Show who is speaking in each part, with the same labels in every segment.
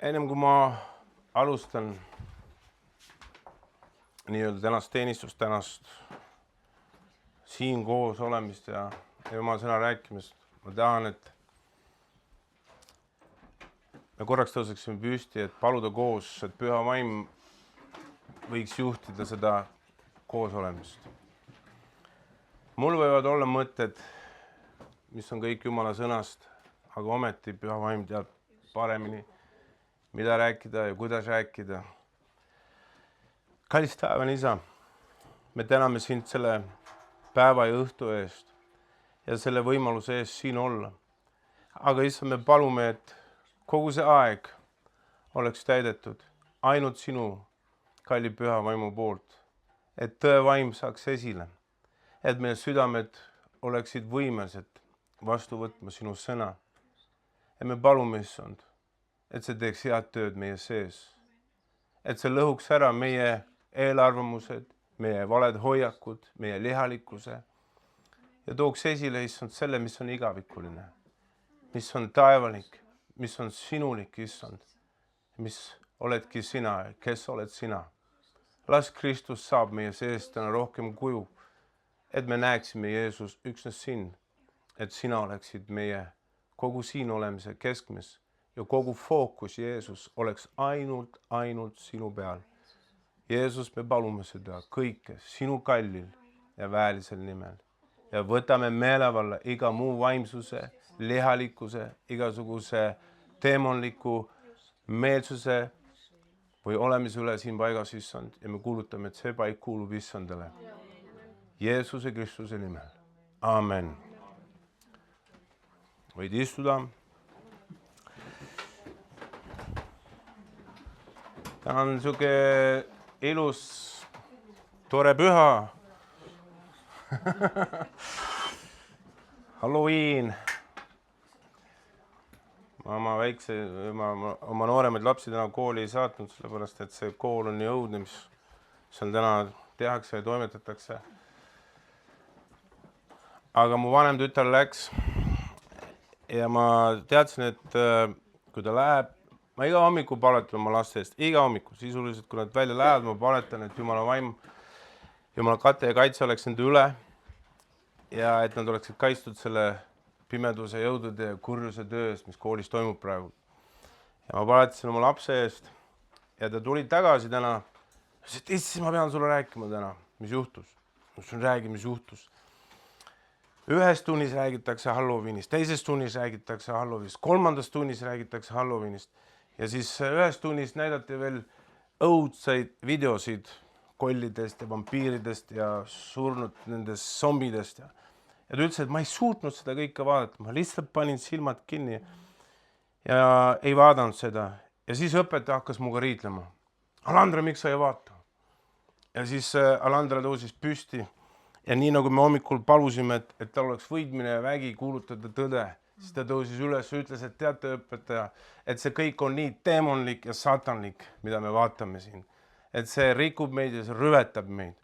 Speaker 1: Ennem kui ma alustan nii-öelda tänast teenistust, tänast siin koos olemist ja Jumala sõna rääkimist, ma tahan, et me korraks tõuseksime püsti, et paluda koos, et Püha Vaim võiks juhtida seda koos olemist. Mul võivad olla mõtted, mis on kõik Jumala sõnast, aga ometi Püha Vaim teab paremini, mida rääkida ja kuidas rääkida. Kallis taevane Isa, me täname sind selle päeva ja õhtu eest ja selle võimaluse eest siin olla. Aga Isa, me palume, et kogu see aeg oleks täidetud ainult sinu kalli Püha Vaimu poolt, et tõe vaim saaks esile, et meie südamed oleksid võimelised vastu võtma sinu sõna. Ja me palume, Issand, et see teeks head tööd meie sees, et see lõhuks ära meie eelarvamused, meie valed hoiakud, meie lihalikkuse ja tooks esile, Issand, selle, mis on igavikuline, mis on taevalik, mis on sinulik, Issand, mis oledki sina, kes oled sina. Las Kristus saab meie sees täna rohkem kuju, et me näeksime Jeesus üksnes sind, et sina oleksid meie kogu siin olemise keskmes ja kogu fookus, Jeesus, oleks ainult sinu peal. Jeesus, me palume seda kõike sinu kallil ja väälisel nimel. Ja võtame meelevalla iga muu vaimsuse, lihalikkuse, igasuguse teemonliku meelsuse või olemise üle siin paigas, Issand. Ja me kuulutame, et see paik kuulub Issandale. Jeesuse Kristuse nimel. Amen. Võid istuda. Täna on niisugune ilus, tore püha. Halloween. Ma oma nooremaid lapsi täna kooli ei saatnud, sellepärast et see kool on nii õudne, mis seal täna tehakse ja toimetatakse. Aga mu vanem tütar läks ja ma teadsin, et kui ta läheb, ma iga hommiku paletan oma laste eest, iga hommiku, sisuliselt, kui nad välja lähevad, ma paletan, et Jumala vaim, Jumala kate ja kaitse oleks nende üle ja et nad oleksid kaitstud selle pimeduse jõudude ja kurjuse töö eest, mis koolis toimub praegu. Ja ma paletasin oma lapse eest ja ta tuli tagasi täna. Issi, ma pean sulle rääkima täna, mis juhtus. Räägi, mis juhtus. Ühes tunnis räägitakse Halloweenist, teises tunnis räägitakse Halloweenist, kolmandas tunnis räägitakse Halloweenist ja siis ühes tunnis näidati veel õudseid videosid kollidest ja vampiiridest ja surnud nendest zombidest. Ja ta ütles, et ma ei suutnud seda kõike vaadata, ma lihtsalt panin silmad kinni ja ei vaadanud seda. Ja siis õpetaja hakkas muga riidlema. Alandra, miks sa ei vaata? Ja siis Alandra tõusis püsti ja nii nagu me hommikul palusime, et tal oleks võidmine ja vägi kuulutada tõde, siis ta tõusis üles ja ütles, et teate õpetaja, et see kõik on nii teemonlik ja saatanlik, mida me vaatame siin. Et see rikub meid ja see rüvetab meid.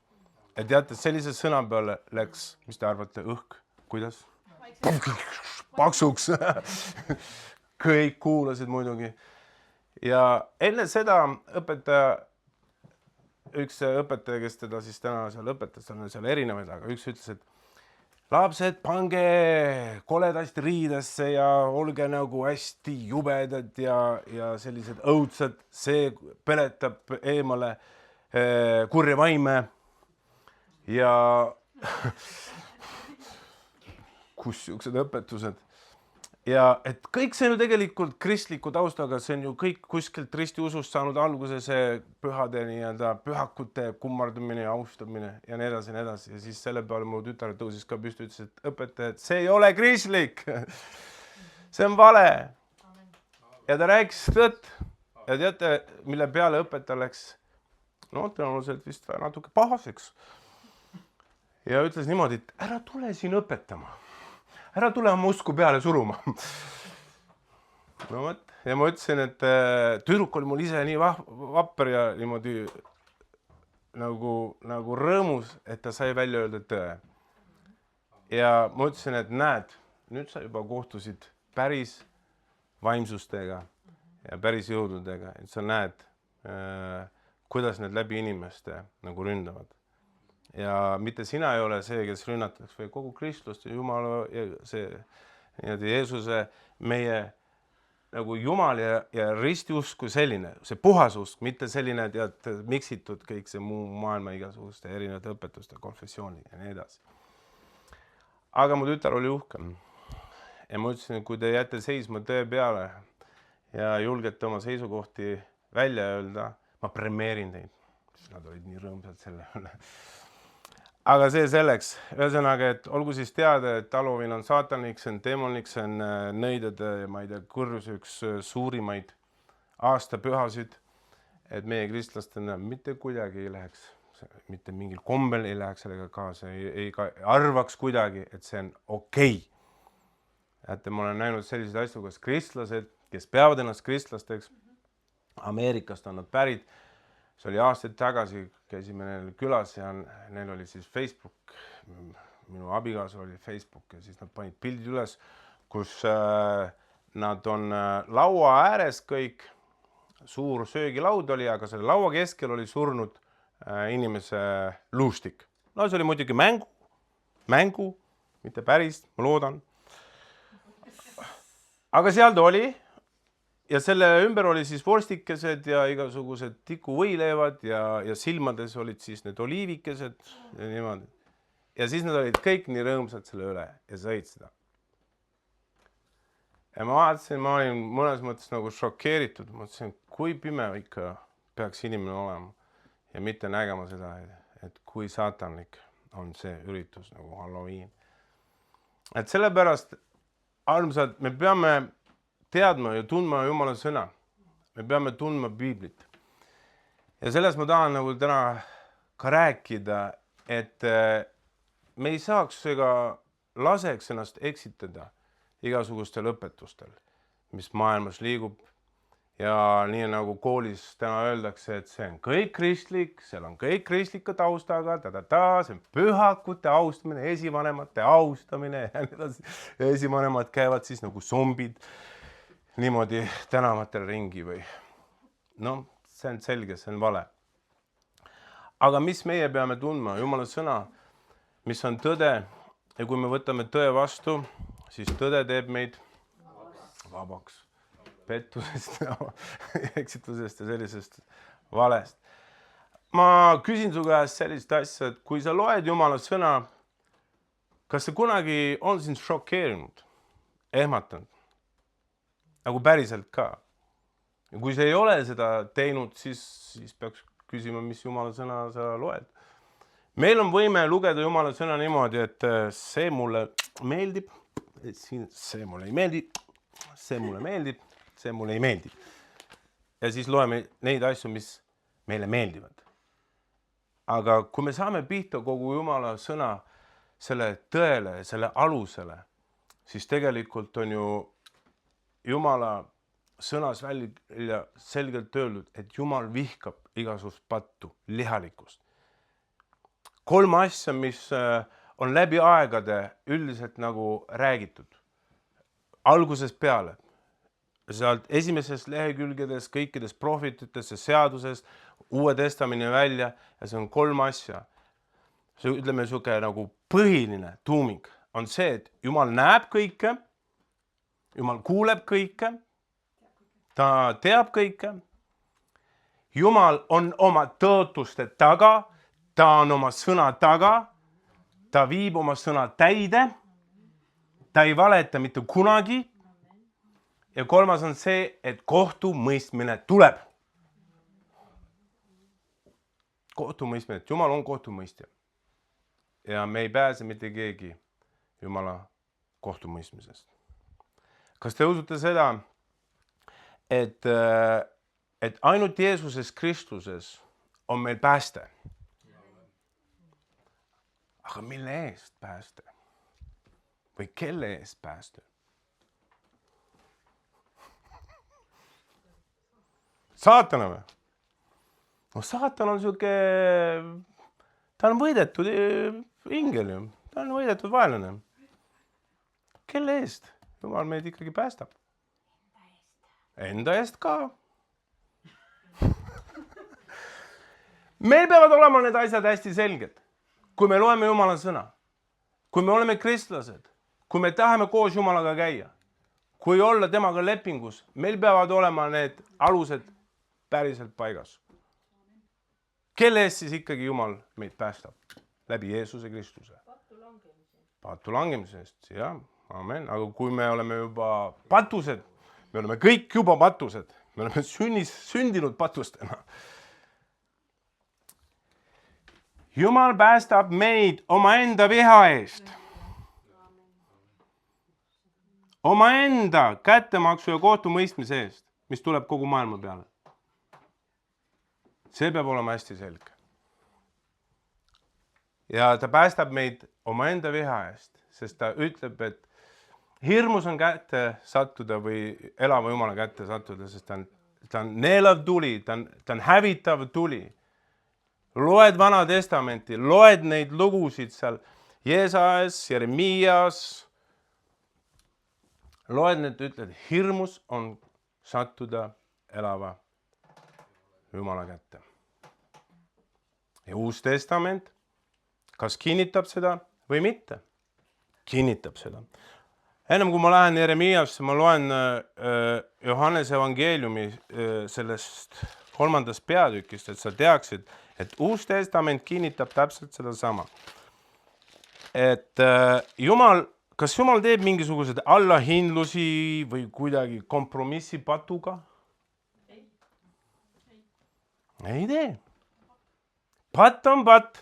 Speaker 1: Ja teate, sellise sõna peale läks, mis te arvate, õhk, kuidas? Paksuks. Kõik kuulasid muidugi. Ja enne seda õpetaja, üks õpetaja, kes teda siis täna seal õpetas, seal erinevaid, aga üks ütles, et lapsed, pange koledasti riidesse ja olge nagu hästi jubedad ja sellised õudsed, see peletab eemale kurja vaime ja kus siuksed õpetused. Ja et kõik see on ju tegelikult kristliku taustaga, see on ju kõik kuskilt ristiusust saanud alguse, see pühade nii-öelda pühakute kummardumine ja austamine ja nii edasi ja nii edasi. Ja siis selle peale mu tütar tõusis ka püsti, ütles, et õpetaja, et see ei ole kristlik. See on vale. Ja ta rääkis tõtt. Ja teate, mille peale õpetaja läks, no tõenäoliselt vist natuke pahaseks. Ja ütles niimoodi, et ära tule siin õpetama. Ära tule oma usku peale suruma. No võt, ja ma ütlesin, et tüdruk oli mul ise nii vapper ja niimoodi nagu rõõmus, et ta sai välja öelda tõe. Ja ma ütlesin, et näed, nüüd sa juba kohtusid päris vaimsustega ja päris jõududega, et sa näed, kuidas need läbi inimeste nagu ründavad. Ja mitte sina ei ole see, kes rünnatakse, või kogu kristlust ja Jumala, see Jeesuse, meie nagu Jumal ja ristiusk kui selline, see puhas usk, mitte selline miksitud kõik see muu maailma igasuguste erinevate õpetuste, konfessiooni ja nii edasi. Aga mu tütar oli uhke. Ja ma ütlesin, kui te jääte seisma tõe peale ja julgete oma seisukohti välja öelda, ma premeerin teid. Nad olid nii rõõmsad selle üle. Aga see selleks, ühesõnaga, et olgu siis teada, et Halloween on saatanik, see on demonik, see on nõidade, ma ei tea, kurjus üks suurimaid aastapühasid, et meie kristlastena mitte kuidagi ei läheks, mitte mingil kombel ei läheks sellega kaasa, ei arvaks kuidagi, et see on okei. Et ma olen näinud selliseid asju, kas kristlased, kes peavad ennast kristlasteks, Ameerikast on nad pärit, see oli aastaid tagasi, käisime neil külas ja neil oli siis Facebook, minu abikaasa oli Facebook ja siis nad panid pildid üles, kus nad on laua ääres kõik, suur söögilaud oli, aga selle laua keskel oli surnud inimese luustik. No see oli muidugi mängu, mitte päris, ma loodan. Aga seal ta oli. Ja selle ümber oli siis vorstikesed ja igasugused tikuvõilevad ja silmades olid siis need oliivikesed ja niimoodi. Ja siis nad olid kõik nii rõõmsad selle üle ja sõid seda. Ja ma vaatasin, ma olin mõnes mõttes nagu šokeeritud. Ma mõtlesin, kui pime ikka peaks inimene olema ja mitte nägema seda, et kui saatanlik on see üritus nagu Halloween. Et sellepärast, armsad, me peame teadma ja tundma Jumala sõna. Me peame tundma Piiblit. Ja selles ma tahan nagu täna ka rääkida, et me ei saaks ega laseks ennast eksitada igasugustel õpetustel, mis maailmas liigub. Ja nii nagu koolis täna öeldakse, et see on kõik kristlik, seal on kõik kristlike taustaga, see on pühakute austamine, esivanemate austamine ja nii edasi. Esivanemad käivad siis nagu zombid niimoodi tänavatel ringi või. No, see on selge, see on vale. Aga mis meie peame tundma? Jumala sõna, mis on tõde ja kui me võtame tõe vastu, siis tõde teeb meid vabaks. Pettusest, eksitusest ja sellisest valest. Ma küsin su käest sellist asja, et kui sa loed Jumala sõna, kas see kunagi on sind šokeerinud, ehmatanud? Nagu päriselt ka. Ja kui sa ei ole seda teinud, siis peaks küsima, mis Jumala sõna sa loed. Meil on võime lugeda Jumala sõna niimoodi, et see mulle meeldib, see mulle ei meeldi, see mulle meeldib, see mulle ei meeldi. Ja siis loeme neid asju, mis meile meeldivad. Aga kui me saame pihta kogu Jumala sõna selle tõele, selle alusele, siis tegelikult on ju Jumala sõnas välja selgelt öeldud, et Jumal vihkab igasugust pattu, lihalikkust. 3 asja, mis on läbi aegade üldiselt nagu räägitud. Algusest peale. Sealt esimesest lehekülgedes, kõikides prohvetitesse, seadusest, Uue Testamini välja ja see on 3 asja. See ütleme siuke nagu põhiline tuumik on see, et Jumal näeb kõike, Jumal kuuleb kõike, ta teab kõike. Jumal on oma tõotuste taga, ta on oma sõna taga, ta viib oma sõna täide, ta ei valeta mitte kunagi. Ja 3. on see, et kohtumõistmine tuleb. Kohtumõistmine, et Jumal on kohtumõistja. Ja me ei pääse mitte keegi Jumala kohtumõistmisest. Kas te usute seda, et ainult Jeesuses Kristuses on meil pääste? Aga mille eest pääste? Või kelle eest pääste? Saatana või? No saatan on siuke, ta on võidetud ingel ju, ta on võidetud vaenlane. Kelle eest? Jumal meid ikkagi päästab. enda eest ka. Meil peavad olema need asjad hästi selged. Kui me loeme Jumala sõna, kui me oleme kristlased, kui me tahame koos Jumalaga käia, kui olla temaga lepingus, meil peavad olema need alused päriselt paigas. Kelle eest siis ikkagi Jumal meid päästab? Läbi Jeesuse Kristuse. Patu langemise eest, jah, amen. Aga kui me oleme juba patused, me oleme kõik juba patused, me oleme sündinud patustena. Jumal päästab meid omaenda viha eest. Omaenda kättemaksu ja kohtumõistmise eest, mis tuleb kogu maailma peale. See peab olema hästi selge. Ja ta päästab meid omaenda viha eest, sest ta ütleb, et hirmus on kätte sattuda või elava Jumala kätte sattuda, sest ta on neelav tuli, ta on hävitav tuli. Loed Vana Testamenti, loed neid lugusid seal Jeesajas, Jeremias, loed need, ütled, hirmus on sattuda elava Jumala kätte. Ja Uus Testament, kas kinnitab seda või mitte? Kinnitab seda. Ennem kui ma lähen Jeremiasse, ma loen Johannese evangeeliumi sellest 3. peatükist, et sa teaksid, et Uus Testament kinnitab täpselt seda sama. Et kas Jumal teeb mingisugused allahindlusi või kuidagi kompromissi patuga? Ei tee. Patt on patt.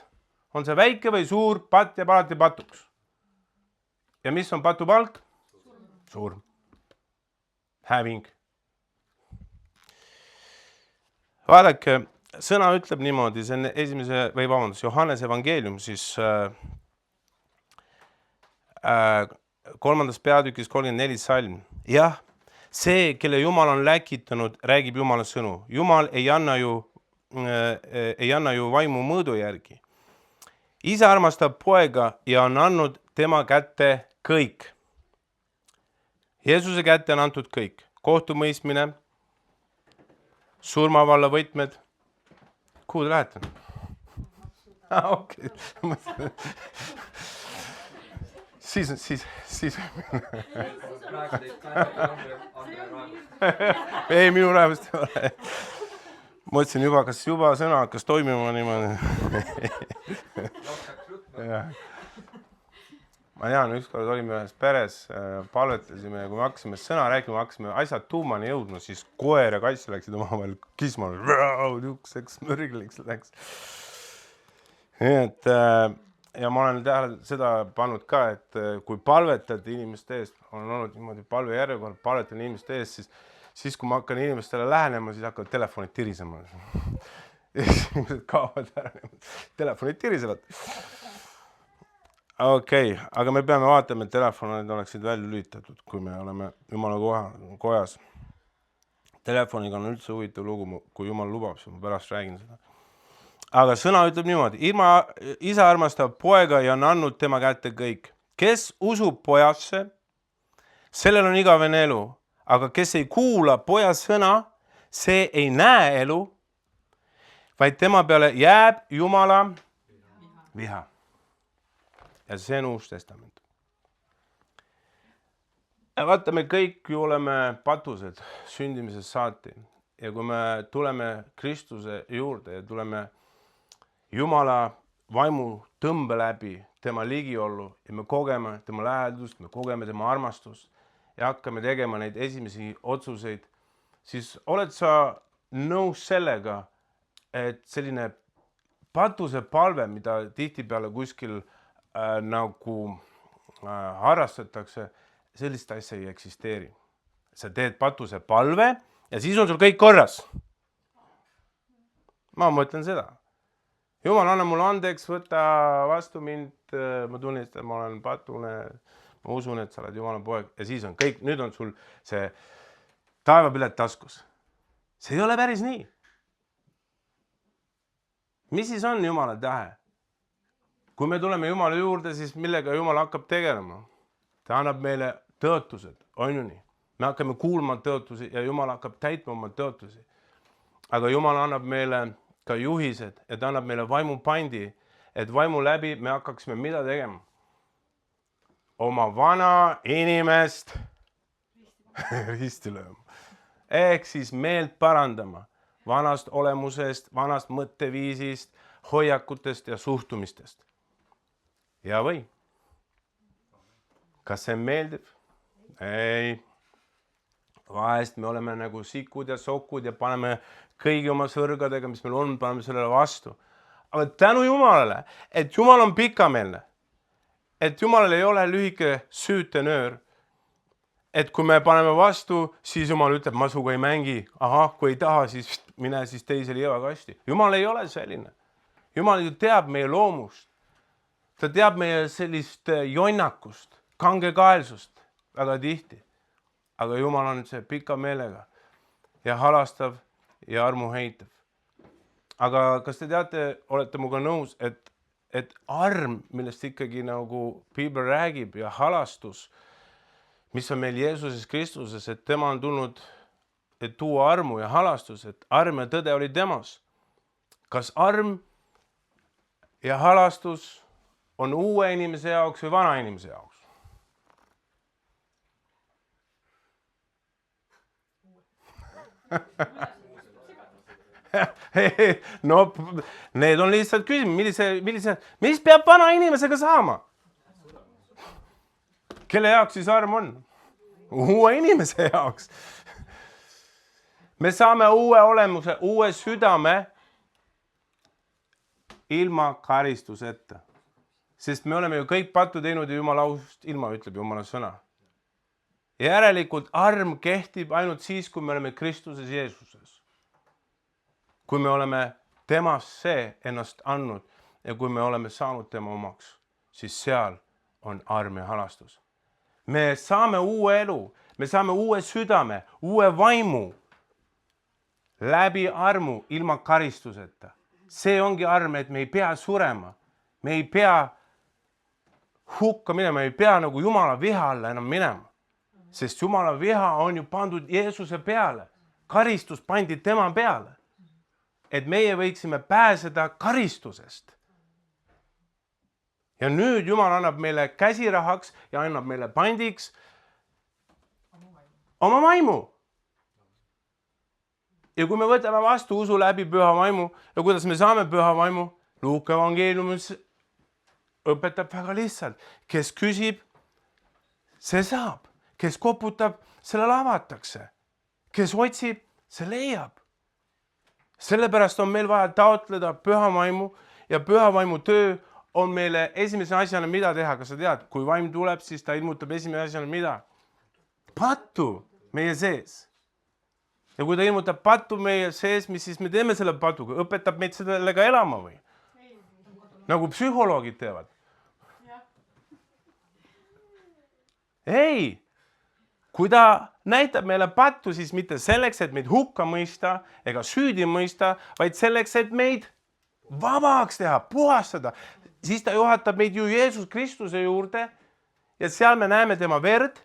Speaker 1: On see väike või suur, patt jääb alati patuks. Ja mis on patu palk? Surm. Häving. Vaadake, sõna ütleb niimoodi, see on Johannese evangeelium, siis 3. peatükis 34 salm. Jah, see, kelle Jumal on läkitanud, räägib Jumala sõnu. Jumal ei anna ju vaimu mõõdu järgi. Isa armastab poega ja on andnud tema kätte kõik. Jeesuse kätte on antud kõik. Kohtumõistmine, surmavalla võtmed. Kuhu te lähete? Okei. Siis. Ei, minu räämest ei ole. Mõtlesin juba, kas juba sõna hakkas toimima niimoodi. Ma tean, ükskord olime ühes peres, palvetasime ja kui me hakkasime sõna rääkima, hakkasime asjad tuumani jõudma, siis koer ja kass läksid omavahel kismale. Niisuguseks mürgliks läks. Nii et, ja ma olen seda pannud ka, et kui palvetad inimeste eest, on olnud niimoodi palve järjekord, palvetan inimeste eest, siis kui ma hakkan inimestele lähenema, siis hakkavad telefonid tirisema. Inimesed kaovad ära, telefonid tirisevad. Okei, aga me peame vaatama, et telefonid oleksid välja lülitatud, kui me oleme Jumala kojas. Telefoniga on üldse huvitav lugu, kui Jumal lubab, siis ma pärast räägin seda. Aga sõna ütleb niimoodi, isa armastab poega ja on andnud tema kätte kõik. Kes usub pojasse, sellel on igavene elu, aga kes ei kuula poja sõna, see ei näe elu, vaid tema peale jääb Jumala viha. Ja see on Uus Testament. Ja vaata, me kõik ju oleme patused sündimisest saati. Ja kui me tuleme Kristuse juurde ja tuleme Jumala vaimu tõmbe läbi tema ligiollu ja me kogeme tema lähedust, me kogeme tema armastust ja hakkame tegema neid esimesi otsuseid, siis oled sa nõus sellega, et selline patuse palve, mida tihtipeale kuskil nagu harrastatakse, sellist asja ei eksisteeri. Sa teed patuse palve ja siis on sul kõik korras. Ma mõtlen seda. Jumal, anna mulle andeks, võta vastu mind, ma tunnistan, ma olen patune, ma usun, et sa oled Jumala poeg ja siis on kõik, nüüd on sul see taevapilet taskus. See ei ole päris nii. Mis siis on Jumala tähe? Kui me tuleme Jumala juurde, siis millega Jumal hakkab tegelema? Ta annab meile tõotused, on ju nii. me hakkame kuulma tõotusi ja Jumal hakkab täitma oma tõotusi. Aga Jumal annab meile ka juhised ja ta annab meile vaimupandi, et vaimu läbi me hakkaksime mida tegema? Oma vana inimest risti lööma. Ehk siis meelt parandama vanast olemusest, vanast mõtteviisist, hoiakutest ja suhtumistest. Ja või? Kas see meeldib? Ei. Vahest me oleme nagu sikud ja sokud ja paneme kõigi oma sõrgadega, mis meil on, paneme sellele vastu. Aga tänu Jumalale, et Jumal on pikameelne, et Jumalal ei ole lühike süütenöör, et kui me paneme vastu, siis Jumal ütleb, ma suga ei mängi. Aha, kui ei taha, siis mine siis teise liivakasti. Jumal ei ole selline. Jumal ju teab meie loomust. Ta teab meie sellist jonnakust, kangekaelsust väga tihti. Aga Jumal on see pika meelega ja halastav ja armuheitav. Aga kas te teate, olete muga nõus, et arm, millest ikkagi nagu Piibel räägib ja halastus, mis on meil Jeesuses Kristuses, et tema on tulnud, et tuua armu ja halastus, et arm ja tõde oli temas. Kas arm ja halastus on uue inimese jaoks või vana inimese jaoks? No, need on lihtsalt küsimus, mis peab vana inimesega saama? Kelle jaoks siis arm on? Uue inimese jaoks. Me saame uue olemuse, uue südame ilma karistuseta. Sest me oleme ju kõik pattu teinud ja Jumala ausust ilma, ütleb Jumala sõna. Järelikult arm kehtib ainult siis, kui me oleme Kristuses Jeesuses. Kui me oleme temas see ennast andnud ja kui me oleme saanud tema omaks, siis seal on arm ja halastus. Me saame uue elu, me saame uue südame, uue vaimu läbi armu ilma karistuseta. See ongi arm, et me ei pea surema, me ei pea hukka minema, me ei pea nagu Jumala viha alla enam minema. Sest Jumala viha on ju pandud Jeesuse peale. Karistus pandi tema peale. Et meie võiksime pääseda karistusest. Ja nüüd Jumal annab meile käsirahaks ja annab meile pandiks oma vaimu. Ja kui me võtame vastu usu läbi püha vaimu ja kuidas me saame püha vaimu, Luuka evangeeliumis õpetab väga lihtsalt. Kes küsib, see saab. Kes koputab, sellele avatakse. Kes otsib, see leiab. Sellepärast on meil vaja taotleda püha vaimu ja püha vaimu töö on meile esimese asjana mida teha. Kas sa tead, kui vaim tuleb, siis ta ilmutab esimese asjana mida? Pattu meie sees. Ja kui ta ilmutab pattu meie sees, mis siis me teeme selle patuga? Õpetab meid sellega elama või? Nagu psühholoogid teevad. Ei! Kui ta näitab meile pattu, siis mitte selleks, et meid hukka mõista ega süüdi mõista, vaid selleks, et meid vabaks teha, puhastada. Siis ta juhatab meid ju Jeesus Kristuse juurde ja seal me näeme tema verd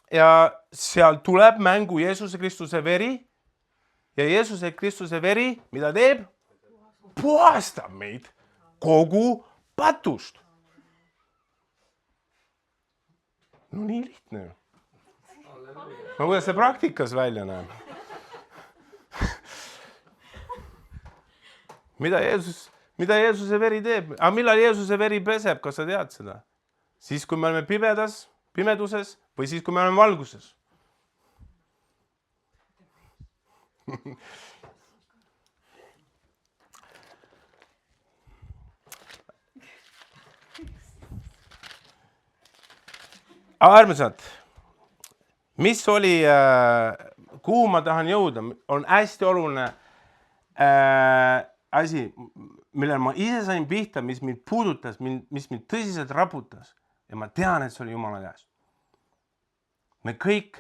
Speaker 1: ja seal tuleb mängu Jeesuse Kristuse veri ja Jeesuse Kristuse veri, mida teeb? Puhastab meid kogu patust. No nii lihtne ju. No kuidas see praktikas välja näeb? Mida Jeesuse veri teeb? Aga millal Jeesuse veri peseb, kas sa tead seda? Siis, kui me oleme pimeduses või siis, kui me oleme valguses? Armsad, mis oli, kuhu ma tahan jõuda, on hästi oluline asi, millel ma ise sain pihta, mis mind puudutas, mis mind tõsiselt raputas ja ma tean, et see oli Jumala käes. Me kõik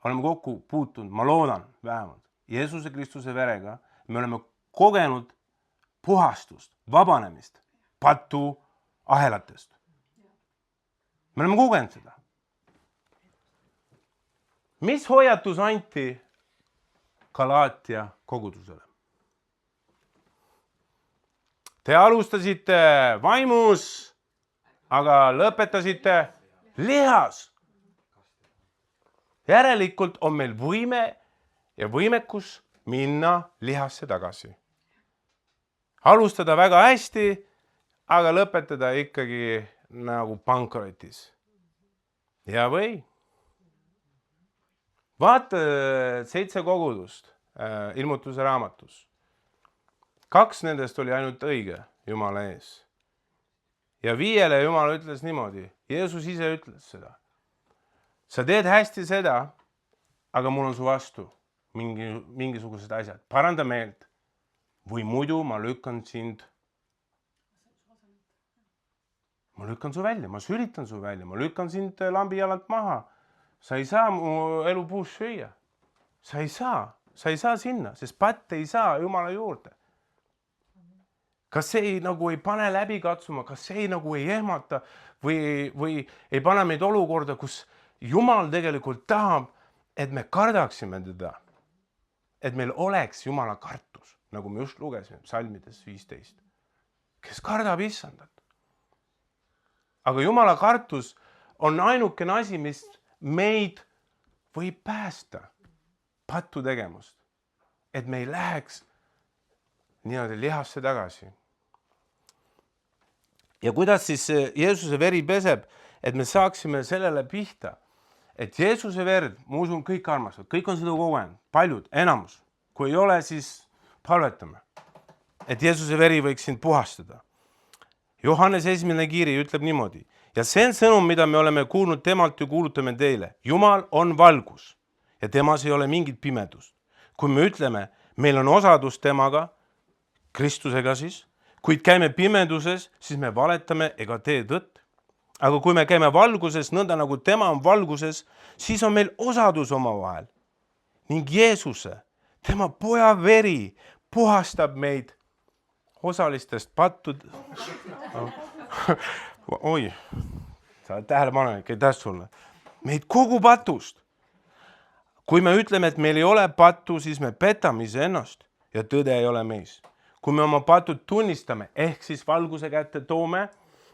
Speaker 1: oleme kokku puutunud, ma loodan vähemalt, Jeesuse Kristuse verega, me oleme kogenud puhastust, vabanemist, patu ahelatest. Me oleme kogenud seda. Mis hoiatus anti Galaatia kogudusele? Te alustasite vaimus, aga lõpetasite lihas. Järelikult on meil võime ja võimekus minna lihasse tagasi. Alustada väga hästi, aga lõpetada ikkagi nagu pankrotis. Ja või? Vaata 7 kogudust ilmutuse raamatus. 2 nendest oli ainult õige Jumala ees. Ja 5 Jumal ütles niimoodi. Jeesus ise ütles seda. Sa teed hästi seda, aga mul on su vastu mingisugused asjad. Paranda meelt. Või muidu ma lükkan sind. Ma lükkan su välja, ma sülitan su välja, ma lükkan sind lambi jalalt maha. Sa ei saa mu elupuus süüa. Sa ei saa sinna, sest patt ei saa Jumala juurde. Kas see ei pane läbi katsuma, kas see ei ehmata või ei pane meid olukorda, kus Jumal tegelikult tahab, et me kardaksime teda. Et meil oleks Jumala kartus, nagu me just lugesime psalmides 15. Kes kardab issandat? Aga Jumala kartus on ainukene asi, mis meid võib päästa pattu tegemust. Et me ei läheks niimoodi lihasse tagasi. Ja kuidas siis Jeesuse veri peseb, et me saaksime sellele pihta? Et Jeesuse verd, ma usun, kõik armastavad, kõik on seda kogenud, paljud, enamus. Kui ei ole, siis palvetame, et Jeesuse veri võiks sind puhastada. Johannes 1. kiri ütleb niimoodi. Ja see sõnum, mida me oleme kuulnud temalt ja kuulutame teile. Jumal on valgus ja temas ei ole mingit pimedust. Kui me ütleme, meil on osadus temaga, Kristusega siis, kuid käime pimeduses, siis me valetame ega tee tõtt. Aga kui me käime valguses, nõnda nagu tema on valguses, siis on meil osadus omavahel. Ning Jeesuse, tema poja veri, puhastab meid osalistest pattud. Oi, sa oled tähelepanelik, aitäh sulle. Meid kogu patust. Kui me ütleme, et meil ei ole pattu, siis me petame iseennast ja tõde ei ole meis. Kui me oma patud tunnistame, ehk siis valguse kätte toome,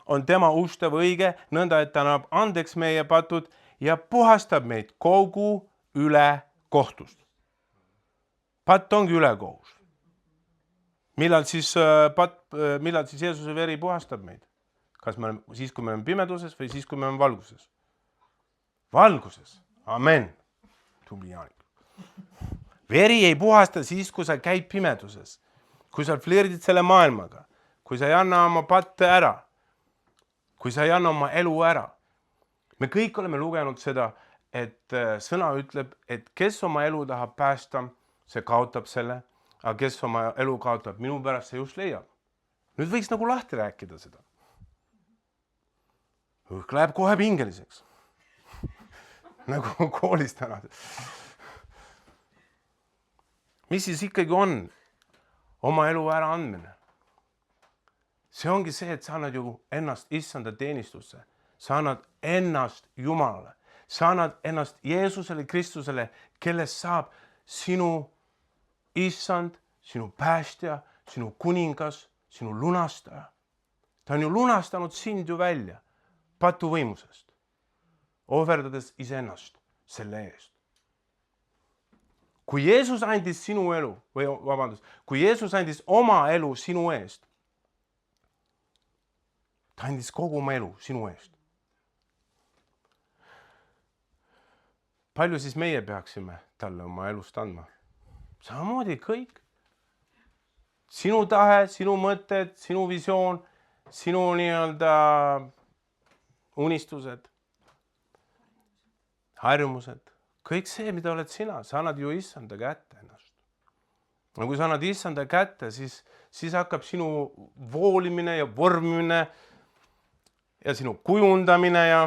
Speaker 1: on tema ustav õige, nõnda et ta annab andeks meie patud ja puhastab meid kogu üle kohtust. Patt ongi ülekohus. Millal siis Jeesuse veri puhastab meid? Kas me oleme siis, kui me oleme pimeduses või siis, kui me oleme valguses? Valguses. Amen. Tubli Jaanik. Veri ei puhasta siis, kui sa käid pimeduses. Kui sa flirdid selle maailmaga. Kui sa ei anna oma patte ära. Kui sa ei anna oma elu ära. Me kõik oleme lugenud seda, et sõna ütleb, et kes oma elu tahab päästa, see kaotab selle, aga kes oma elu kaotab, minu pärast see just leiab. Nüüd võiks nagu lahti rääkida seda. Õhk läheb kohe pingeliseks. Nagu koolis täna. Mis siis ikkagi on oma elu ära andmine? See ongi see, et sa annad ju ennast issanda teenistusse. Sa annad ennast Jumalale. Sa annad ennast Jeesusele, Kristusele, kellest saab sinu issand, sinu päästja, sinu kuningas, sinu lunastaja. Ta on ju lunastanud sind ju välja patuvõimusest, ohverdades iseennast selle eest. Kui Jeesus andis sinu elu, kui Jeesus andis oma elu sinu eest, ta andis kogu oma elu sinu eest. Palju siis meie peaksime talle oma elust andma? Samamoodi kõik. Sinu tahe, sinu mõtted, sinu visioon, sinu unistused, harjumused. Kõik see, mida oled sina, sa annad ju issanda kätte ennast. Ja kui sa annad issanda kätte, siis hakkab sinu voolimine ja vormimine ja sinu kujundamine ja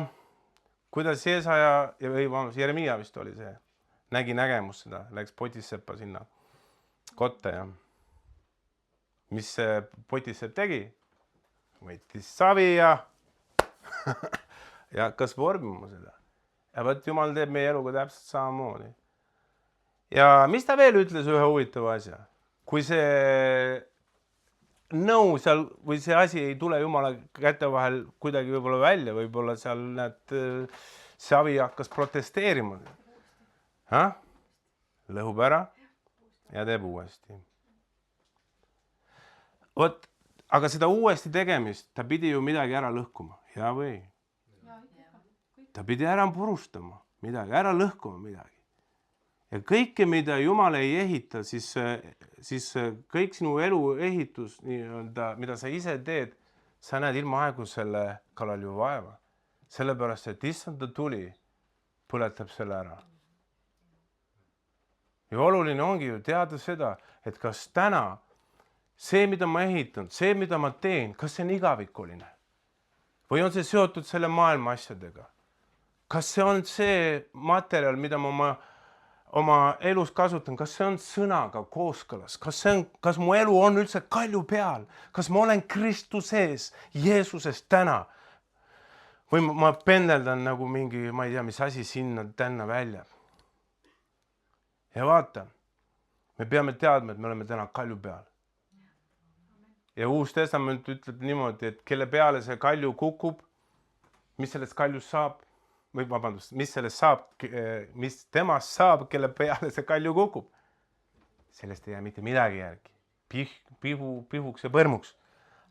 Speaker 1: kuidas Jeremia vist oli see, nägi nägemus seda, läks Potissepa sinna kotta ja mis see Potissepp tegi? Võttis savi ja hakkas vormima seda. ja võt Jumal teeb meie eluga täpselt samamoodi. Ja mis ta veel ütles ühe huvitava asja? Kui see nõu seal või see asi ei tule Jumala käte vahel kuidagi võib-olla välja, võib-olla seal see avi hakkas protesteerima. Lõhub ära ja teeb uuesti. Vot, aga seda uuesti tegemist, ta pidi ju midagi ära lõhkuma. Ja või? Ta pidi ära purustama midagi, ära lõhkuma midagi. Ja kõike, mida Jumal ei ehita, siis kõik sinu elu ehitus, mida sa ise teed, sa näed ilma aegu selle kallal ju vaeva. Sellepärast, et issand ta tuli, põletab selle ära. Ja oluline ongi ju teada seda, et kas täna see, mida ma ehitan, see, mida ma teen, kas see on igavikuline? Või on see seotud selle maailma asjadega? Kas see on see materjal, mida ma oma elus kasutan, kas see on sõnaga kooskõlas, kas mu elu on üldse kalju peal, kas ma olen Kristuses, Jeesusest täna või ma pendeldan nagu mingi, ma ei tea, mis asi sinna tänna välja. Ja vaata, me peame teadma, et me oleme täna kalju peal. Ja Uus Testament ütleb niimoodi, et kelle peale see kalju kukub, mis sellest kaljust saab? Või vabandust, mis sellest saab, mis temast saab, kelle peale see kalju kukub. Sellest ei jää mitte midagi järgi. Pihuks ja põrmuks.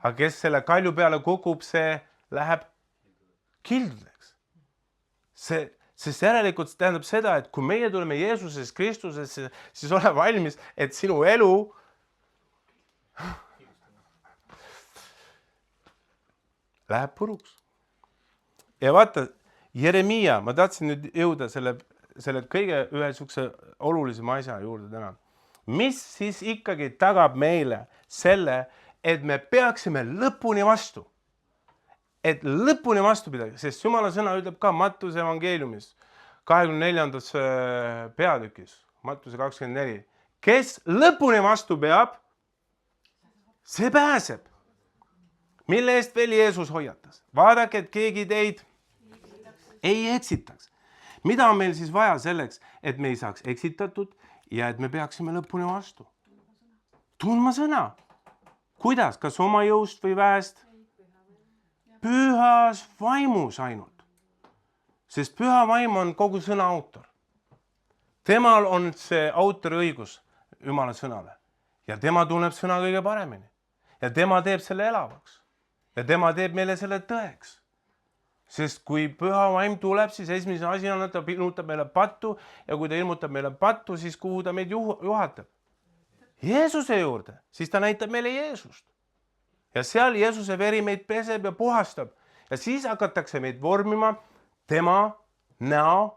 Speaker 1: Aga kes selle kalju peale kukub, see läheb kildudeks. Sest järelikult tähendab seda, et kui meie tuleme Jeesuses Kristusesse, siis ole valmis, et sinu elu läheb puruks. Ja vaata, Jeremia, ma tahtsin nüüd jõuda selle kõige ühe sukse olulisema asja juurde täna. Mis siis ikkagi tagab meile selle, et me peaksime lõpuni vastu? Et lõpuni vastu pidada, sest Jumala sõna ütleb ka Mattuse evangeeliumis 24. peatükis, Mattuse 24. Kes lõpuni vastu peab, see pääseb. Mille eest veel Jeesus hoiatas? Vaadake, et keegi teid ei eksitaks. Mida on meil siis vaja selleks, et me ei saaks eksitatud ja et me peaksime lõpuni vastu? Tundma sõna. Kuidas? Kas oma jõust või väest? Pühas vaimus ainult. Sest püha vaim on kogu sõna autor. Temal on see autoriõigus Jumala sõnale. Ja tema tunneb sõna kõige paremini. Ja tema teeb selle elavaks. Ja tema teeb meile selle tõeks. Sest kui püha vaim tuleb, siis esimese asi on, et ta ilmutab meile pattu ja kui ta ilmutab meile pattu, siis kuhu ta meid juhatab? Jeesuse juurde, siis ta näitab meile Jeesust. Ja seal Jeesuse veri meid peseb ja puhastab ja siis hakatakse meid vormima tema näo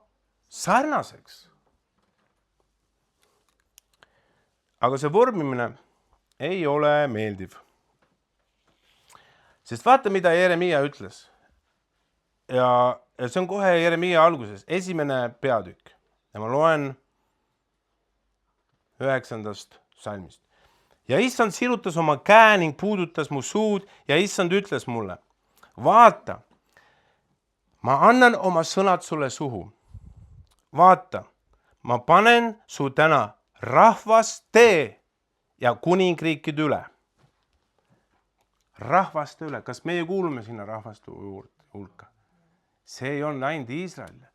Speaker 1: sarnaseks. Aga see vormimine ei ole meeldiv. Sest vaata, mida Jeremia ütles. Ja see on kohe Jeremia alguses, 1. peatükk. Ja ma loen 9. salmist. Ja issand sirutas oma käe ning puudutas mu suud ja issand ütles mulle, vaata, ma annan oma sõnad sulle suhu. Vaata, ma panen su täna rahvaste ja kuningriikide üle. Rahvaste üle. Kas meie kuulume sinna rahvaste hulka? See ei olnud ainult Iisraelile,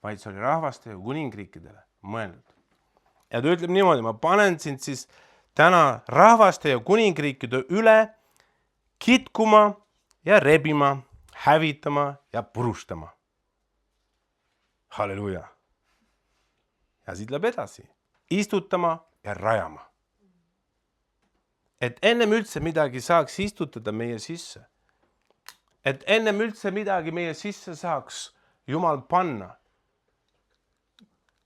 Speaker 1: vaid see oli rahvaste ja kuningriikidele mõeldud. Ja ta ütleb niimoodi, ma panen sind siis täna rahvaste ja kuningriikide üle kitkuma ja rebima, hävitama ja purustama. Halleluja. Ja siit läheb edasi. Istutama ja rajama. Et ennem üldse midagi saaks istutada meie sisse. Et ennem üldse midagi meie sisse saaks Jumal panna.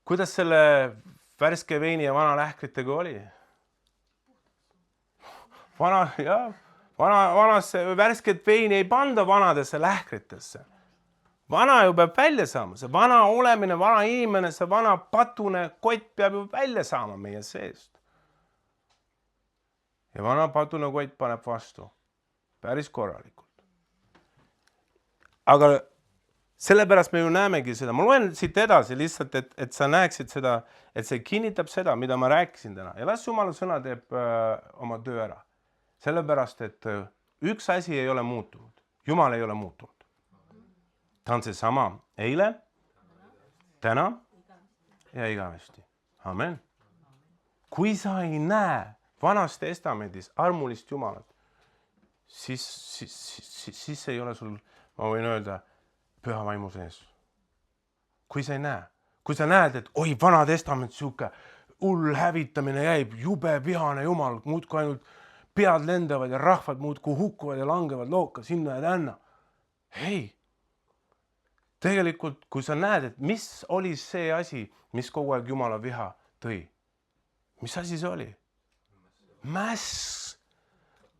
Speaker 1: Kuidas selle värske veini ja vana lähkritega oli? Vanasse värsket veini ei panda vanadesse lähkritesse. Vana ju peab välja saama. See vana olemine, vana inimene, see vana patune kott peab ju välja saama meie seest. Ja vana patune kott paneb vastu. Päris korralikult. Aga sellepärast me ju näemegi seda. Ma loen siit edasi lihtsalt, et sa näeksid seda, et see kinnitab seda, mida ma rääkisin täna. Ja las Jumala sõna teeb oma töö ära. Sellepärast, et üks asi ei ole muutunud. Jumal ei ole muutunud. Ta on see sama eile, täna ja igavesti. Amen. Kui sa ei näe Vanas Testamendis armulist Jumalat, siis ei ole sul, ma võin öelda, püha vaimu sees. Kui sa ei näe, kui sa näed, et oi, Vana Testament siuke hull hävitamine jäib, jube vihane Jumal, muudkui ainult pead lendavad ja rahvad muudkui hukkuvad ja langevad looka sinna ja tänna. Hei, tegelikult, kui sa näed, et mis oli see asi, mis kogu aeg Jumala viha tõi, mis asi see oli? Mäss.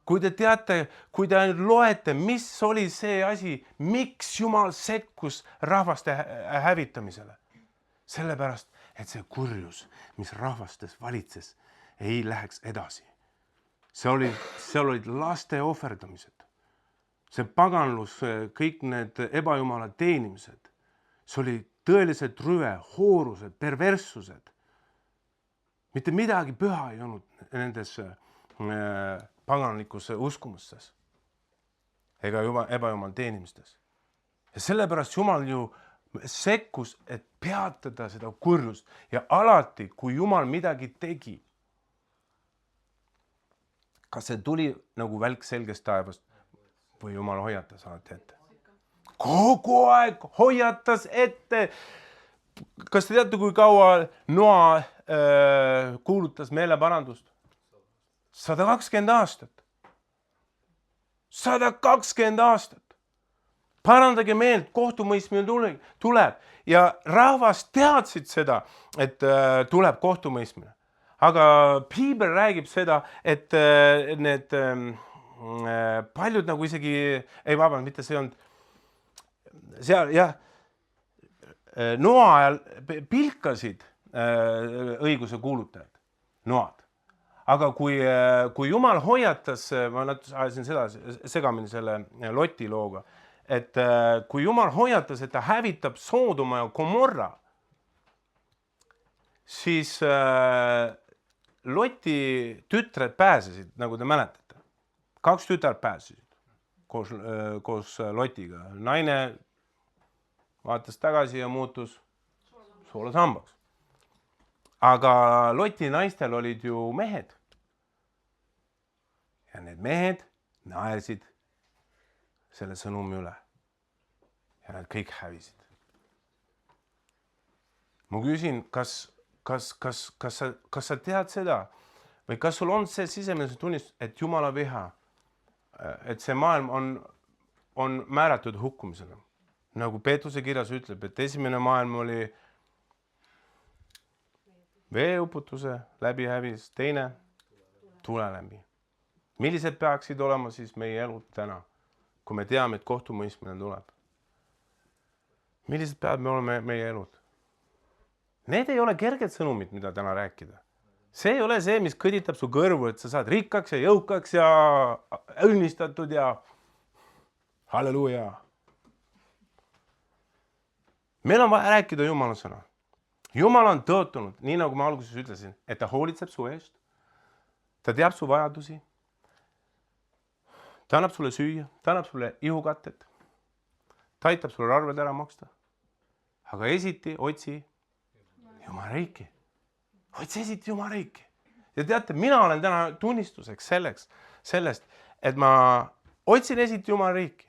Speaker 1: Kui te teate, kui te loete, mis oli see asi, miks Jumal sekkus rahvaste hävitamisele? Sellepärast, et see kurjus, mis rahvastes valitses, ei läheks edasi. Seal olid laste ohverdamised. See paganlus, kõik need ebajumala teenimised. See oli tõeliselt rüve, hoorused, perverssused. Mitte midagi püha ei olnud nendes paganlikus uskumustes ega ebajumal teenimistes. Ja sellepärast Jumal ju sekkus, et peatada seda kurjust. Ja alati, kui Jumal midagi tegi, kas see tuli nagu välk selgest taevast või Jumal hoiatas alati ette? Kogu aeg hoiatas ette. Kas te teate, kui kaua Noa kuulutas meeleparandust? 120 aastat. 120 aastat. Parandage meelt, kohtumõistmine tuleb. Ja rahvas teadsid seda, et tuleb kohtumõistmine. Aga Piibel räägib seda, et need paljud nagu isegi, mitte see on seal, jah, Noa ajal pilkasid õiguse kuulutajad, Noad. Aga kui Jumal hoiatas, ma ajasin seda segamini selle Loti looga, et kui Jumal hoiatas, et ta hävitab Soodoma ja Gomorra, siis Loti tütred pääsesid, nagu te mäletate. 2 tütred pääsesid koos Lotiga. Naine vaatas tagasi ja muutus soolasambaks. Aga Loti naistel olid ju mehed. Ja need mehed naersid selle sõnumi üle. Ja nad kõik hävisid. Ma küsin, kas sa tead seda või kas sul on see sisemine tunnistus, et Jumala viha, et see maailm on määratud hukkumisele? Nagu Peetruse kirjas ütleb, et esimene maailm oli veeuputuse läbi hävis, teine tule läbi. Millised peaksid olema siis meie elud täna, kui me teame, et kohtumõistmine tuleb? Millised peavad me olema meie elud? Need ei ole kerged sõnumid, mida täna rääkida. See ei ole see, mis kõditab su kõrvu, et sa saad rikkaks ja jõukaks ja õnnistatud ja halleluuja. Meil on vaja rääkida Jumala sõna. Jumal on tõotunud, nii nagu ma alguses ütlesin, et ta hoolitseb su eest. Ta teab su vajadusi. Ta annab sulle süüa, ta annab sulle ihukatet. Ta aitab sulle arved ära maksta. Aga esiti otsi Jumala riiki. Otsi esiti Jumala riiki. Ja teate, mina olen täna tunnistuseks sellest, et ma otsin esiti Jumala riiki.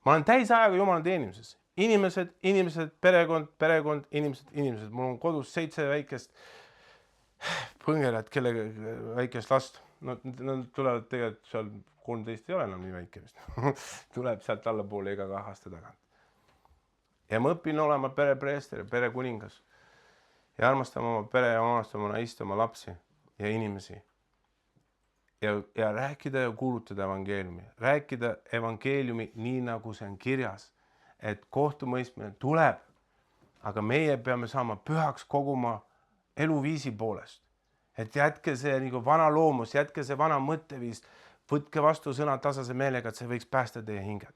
Speaker 1: Ma olen täisajaga Jumala teenimises. Inimesed, perekond, inimesed. Mul on kodus 7 väikest põngelat, kellega väikest last. Nad tulevad tegelikult seal 13 ei ole enam nii väike vist. Tuleb sealt allapoole iga 2 aasta tagant. Ja ma õpin olema perepreester ja perekuningas. Ja armastama oma pere ja armastama oma naist, oma lapsi ja inimesi. Ja rääkida ja kuulutada evangeeliumi. Rääkida evangeeliumi nii, nagu see on kirjas. Et kohtumõistmine tuleb. Aga meie peame saama pühaks koguma eluviisi poolest. Et jätke see nagu vana loomus, jätke see vana mõtteviis, võtke vastu sõna tasase meelega, et see võiks päästa teie hinged.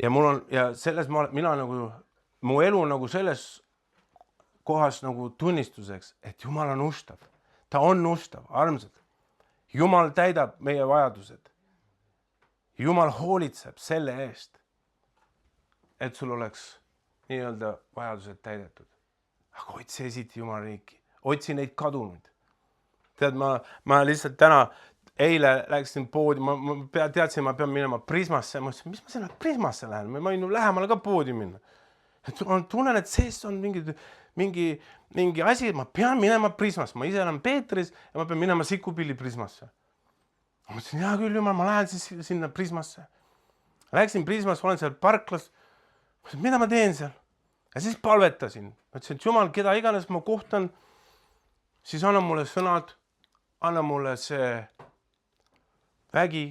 Speaker 1: ja mul on, ja selles mina nagu, mu elu nagu selles kohas nagu tunnistuseks, et Jumal on ustav. Ta on ustav, armsad. Jumal täidab meie vajadused. Jumal hoolitseb selle eest, et sul oleks nii-öelda vajadused täidetud. Aga otsi esiti Jumala riiki. Otsi neid kadunud. Tead, ma lihtsalt eile läksin poodi, ma teadsin, ma pean minema Prismasse. Ma ütlesin, mis ma sinna Prismasse lähen? Ma võin ju lähemale ka poodi minna. Et ma tunnen, et sees on mingi asi, ma pean minema Prismasse. Ma ise olen Peetris ja ma pean minema Sikupilli Prismasse. Ma mõtlesin, hea küll, Jumal, ma lähen siis sinna Prismasse. Läksin Prismasse, olen seal parklas. Ma ütlesin, mida ma teen seal? Ja siis palvetasin. Ma ütlesin, et Jumal, keda iganes ma kohtan, siis anna mulle sõnad, anna mulle see vägi,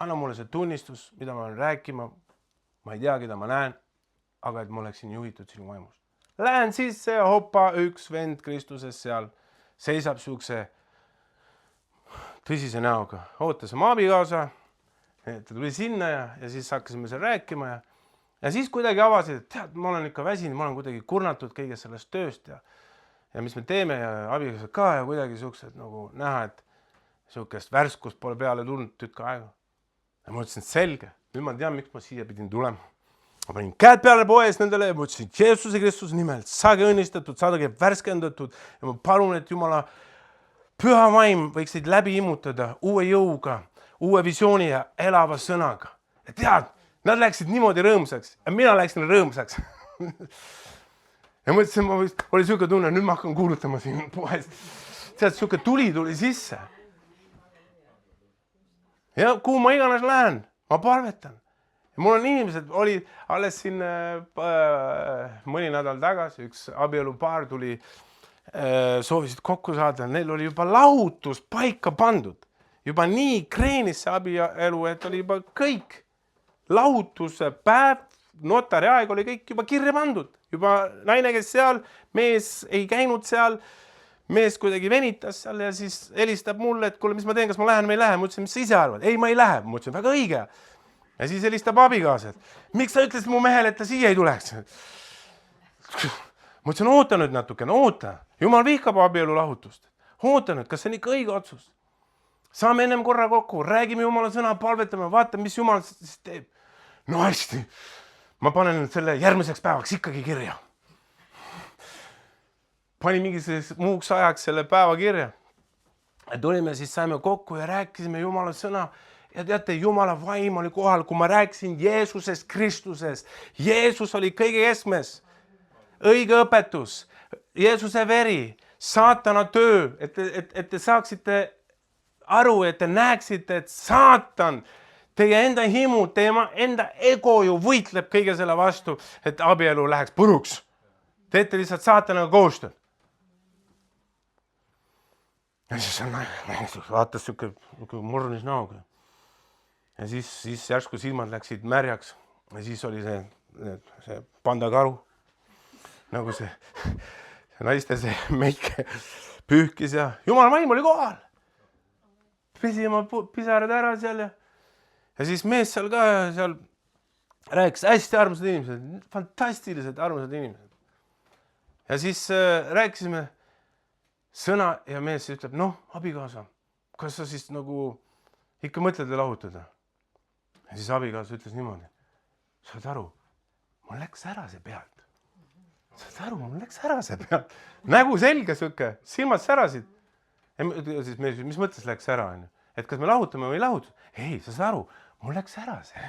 Speaker 1: anna mulle see tunnistus, mida ma olen rääkima. Ma ei tea, keda ma näen, aga et ma oleksin juhitud sinu vaimust. Lähen sisse ja hoppa, üks vend Kristuses seal seisab siukse tõsise näoga. Ootas oma abikaasa, ta tuli sinna ja siis hakkasime seal rääkima ja siis kuidagi avasid, et tead, ma olen ikka väsinud, ma olen kuidagi kurnatud kõigest sellest tööst ja mis me teeme ja abikaasa ka ja kuidagi siuksed nagu näha, et siukest värskust pole peale tulnud tükk aega. Ja ma ütlesin, selge, nüüd ma tean, miks ma siia pidin tulema. Ma panin käed peale poes nendele ja ma ütlesin, Jeesuse Kristuse nimel, saage õnnistatud, saage värskendatud ja ma palun, et Jumala püha vaim võiks teid läbi imutada uue jõuga, uue visiooni ja elava sõnaga. Ja tead, nad läksid niimoodi rõõmsaks ja mina läksin rõõmsaks. Ja mõtlesin, oli siuke tunne, nüüd ma hakkan kuulutama siin poes. Tead, siuke tuli sisse. Ja kuhu ma iganes lähen, ma palvetan. Ja mul on inimesed, oli alles siin mõni nädal tagasi, üks abielupaar tuli, soovisid kokku saada, neil oli juba lahutus paika pandud. Juba nii kreenis see abielu, et oli juba kõik. Lahutuse päev, notari aeg oli kõik juba kirja pandud. Juba naine, kes seal, mees ei käinud seal, mees kuidagi venitas seal ja siis helistab mulle, et kuule, mis ma teen, kas ma lähen või ei lähe. Ma ütlesin, mis sa ise arvad? Ei, ma ei lähe. Ma ütlesin, väga õige. Ja siis helistab abikaasa, et miks sa ütlesid mu mehele, et ta siia ei tuleks? Ma ütlesin, oota nüüd natukene, oota. Jumal vihkab abielu lahutust. Oota nüüd, kas see on ikka õige otsus? Saame ennem korra kokku, räägime Jumala sõna, palvetame, vaata, mis Jumal siis teeb. No hästi, ma panen selle järgmiseks päevaks ikkagi kirja. Panin mingisuguseks muuks ajaks selle päeva kirja. Ja tulime, siis saime kokku ja rääkisime Jumala sõna. Ja teate, Jumala vaim oli kohal, kui ma rääkisin Jeesusest Kristusest. Jeesus oli kõige keskmes. Õige õpetus, Jeesuse veri, saatana töö, et te saaksite aru, et te näeksite, et saatan, teie enda himu, teie enda ego ju võitleb kõige selle vastu, et abielu läheks puruks. Teete lihtsalt saatanaga koostööd. Ja siis vaatas siuke murnis näoga. Ja siis järsku silmad läksid märjaks ja siis oli see pandakaru. Nagu see naiste see meike pühkis ja Jumala vaim oli kohal. Pesi oma pisarad ära seal ja siis mees seal ka seal rääkis, hästi armsad inimesed, fantastilised armsad inimesed. Ja siis rääkisime sõna ja mees ütleb, noh, abikaasa, kas sa siis nagu ikka mõtled lahutada? Ja siis abikaasa ütles niimoodi, saad aru, mul läks ära see pealt. Saad aru, mul läks ära see pealt. Nägu selge sõkke, silmad särasid. Ja siis mees, mis mõttes läks ära? Et kas me lahutame või ei lahuta? Ei, sa saad aru, mul läks ära see.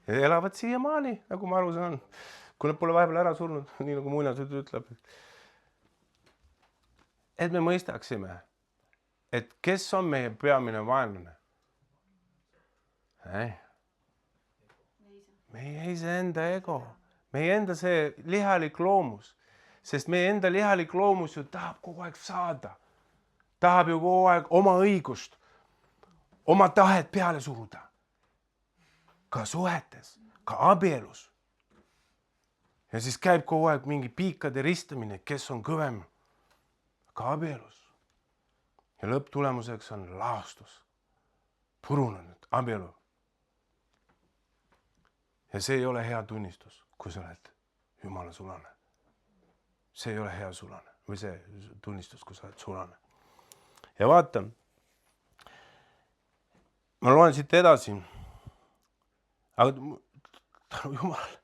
Speaker 1: Ja elavad siiamaani, nagu ma aru saan. Kui nad pole vahepeal ära surnud, nii nagu muinasjutt ütleb. Et me mõistaksime, et kes on meie peamine vaenlane? Meie iseenda ego, meie enda see lihalik loomus, sest meie enda lihalik loomus ju tahab kogu aeg saada. Tahab ju kogu aeg oma õigust, oma tahet peale suruda. Ka suhetes, ka abielus. Ja siis käib kogu aeg mingi piikade ristamine, kes on kõvem. Ka abielus. Ja lõpptulemuseks on laastus. Purunenud abielu. Ja see ei ole hea tunnistus, kui sa oled Jumala sulane. See ei ole hea sulane või see tunnistus, kui sa oled sulane. Ja vaata, ma loen siit edasi. Aga Jumal,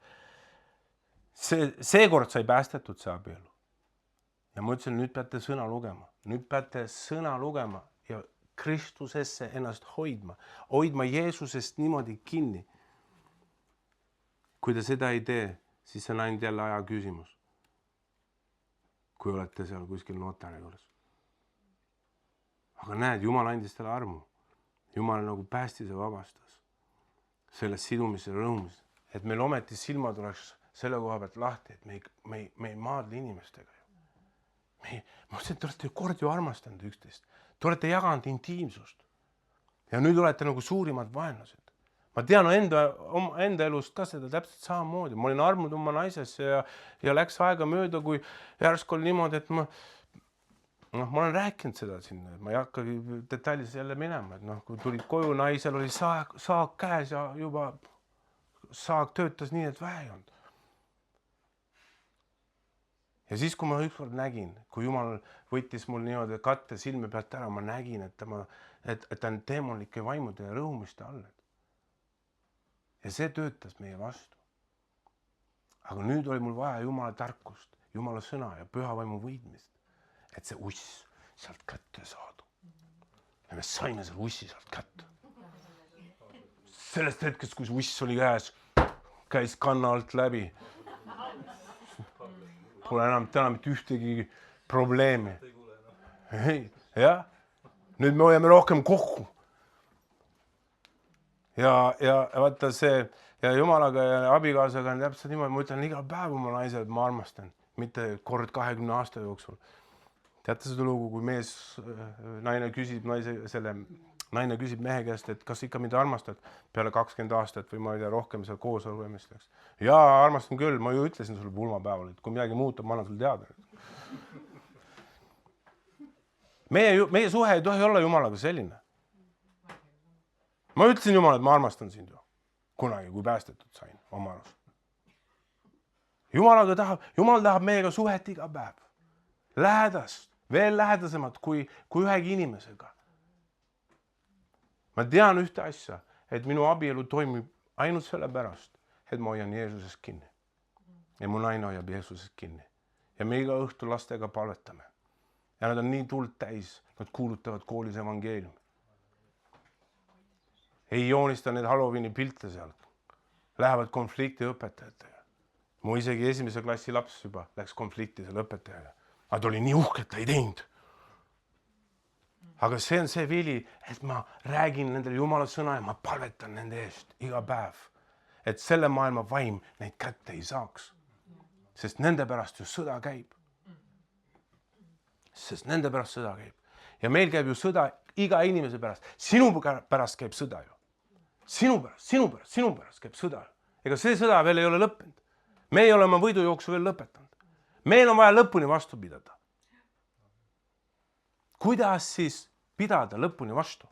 Speaker 1: seekord sai päästetud see abielu. Ja ma ütlesin, nüüd peate sõna lugema. Nüüd peate sõna lugema ja Kristusesse ennast hoidma Jeesusest niimoodi kinni. Kui te seda ei tee, siis see on ainult jälle aja küsimus. Kui olete seal kuskil notari juures. Aga näed, Jumal andis talle armu. Jumal nagu päästis ja vabastas sellest sidumise rõõmus, et meil ometi silmad oleks selle koha pealt lahti, et me ei maadle inimestega. Ma ütlesin, et te olete kord ju armastanud üksteist. Te olete jaganud intiimsust. Ja nüüd olete nagu suurimad vaenlased. Ma tean enda elust ka seda täpselt samamoodi. Ma olin armunud oma naisesse ja läks aega mööda, kui järsk oli niimoodi, et ma olen rääkinud seda siin. Ma ei hakka detailides jälle minema. Et kui tulid koju, naisel oli saak käes ja juba saak töötas nii, et vähe ei olnud. Ja siis, kui ma ükskord nägin, kui Jumal võttis mul niimoodi katte silme pealt ära, ma nägin, et ta on demonlike vaimude ja rõhumiste all. Ja see töötas meie vastu. Aga nüüd oli mul vaja Jumala tarkust, Jumala sõna ja püha vaimu võidmist, et see uss sealt kätte saadu. Ja me saime selle ussi sealt kätte. Sellest hetkest, kui see uss oli käis kanna alt läbi. Pole enam täna mitte ühtegi probleemi. Ja? Nüüd me hoiame rohkem kokku. Ja vaata see, ja Jumalaga ja abikaasaga on täpselt niimoodi, ma ütlen iga päev oma naisele, et ma armastan, mitte kord 20 aasta jooksul. Teate seda lugu, kui naine küsib mehe käest, et kas ikka mind armastad peale 20 aastat või ma ei tea rohkem seal koos olevamisteks. Jaa, armastan küll, ma ju ütlesin sulle pulmapäeval, et kui midagi muutub, ma annan sulle teada. Meie suhe ei tohi olla Jumalaga selline. Ma ütlesin Jumal, et ma armastan sind ju. Kunagi, kui päästetud sain oma arust. Jumal tahab meiega suhet iga päev. Lähedast, veel lähedasemad kui ühegi inimesega. Ma tean ühte asja, et minu abielu toimib ainult selle pärast, et ma hoian Jeesusest kinni. Ja mu naine hoiab Jeesusest kinni. Ja me iga õhtu lastega palvetame. Ja nad on nii tuld täis, nad kuulutavad koolis evangeeliumi. Ei joonista need Halloweeni pilte sealt. Lähevad konflikti õpetajatega. Mu isegi esimese klassi laps juba läks konflikti selle õpetajaga. Aga ta oli nii uhke, et ta ei teinud. Aga see on see vili, et ma räägin nendele Jumala sõna ja ma palvetan nende eest iga päev. Et selle maailma vaim neid kätte ei saaks. Sest nende pärast ju sõda käib. Ja meil käib ju sõda iga inimese pärast. Sinu pärast käib sõda ju. Sinu pärast käib sõda. Ega see sõda veel ei ole lõppenud. Me ei ole oma võidujooksu veel lõpetanud. Meil on vaja lõpuni vastu pidada. Kuidas siis pidada lõpuni vastu?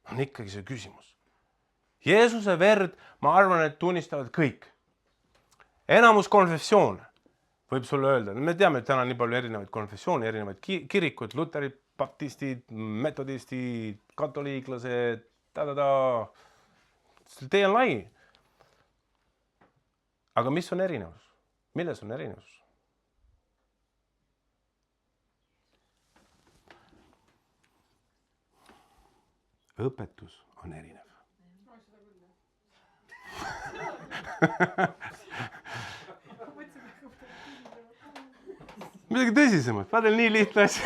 Speaker 1: On ikkagi see küsimus. Jeesuse verd, ma arvan, et tunnistavad kõik. Enamus konfessioone võib sulle öelda. Me teame, et täna on nii palju erinevaid konfessioone, erinevaid kirikud, luterid, baptistid, metodistid, katoliiklased, Tee on lai. Aga mis on erinevus? Milles on erinevus? Õpetus on erinev. Midagi tõsisemalt, vaadel nii lihtne asi.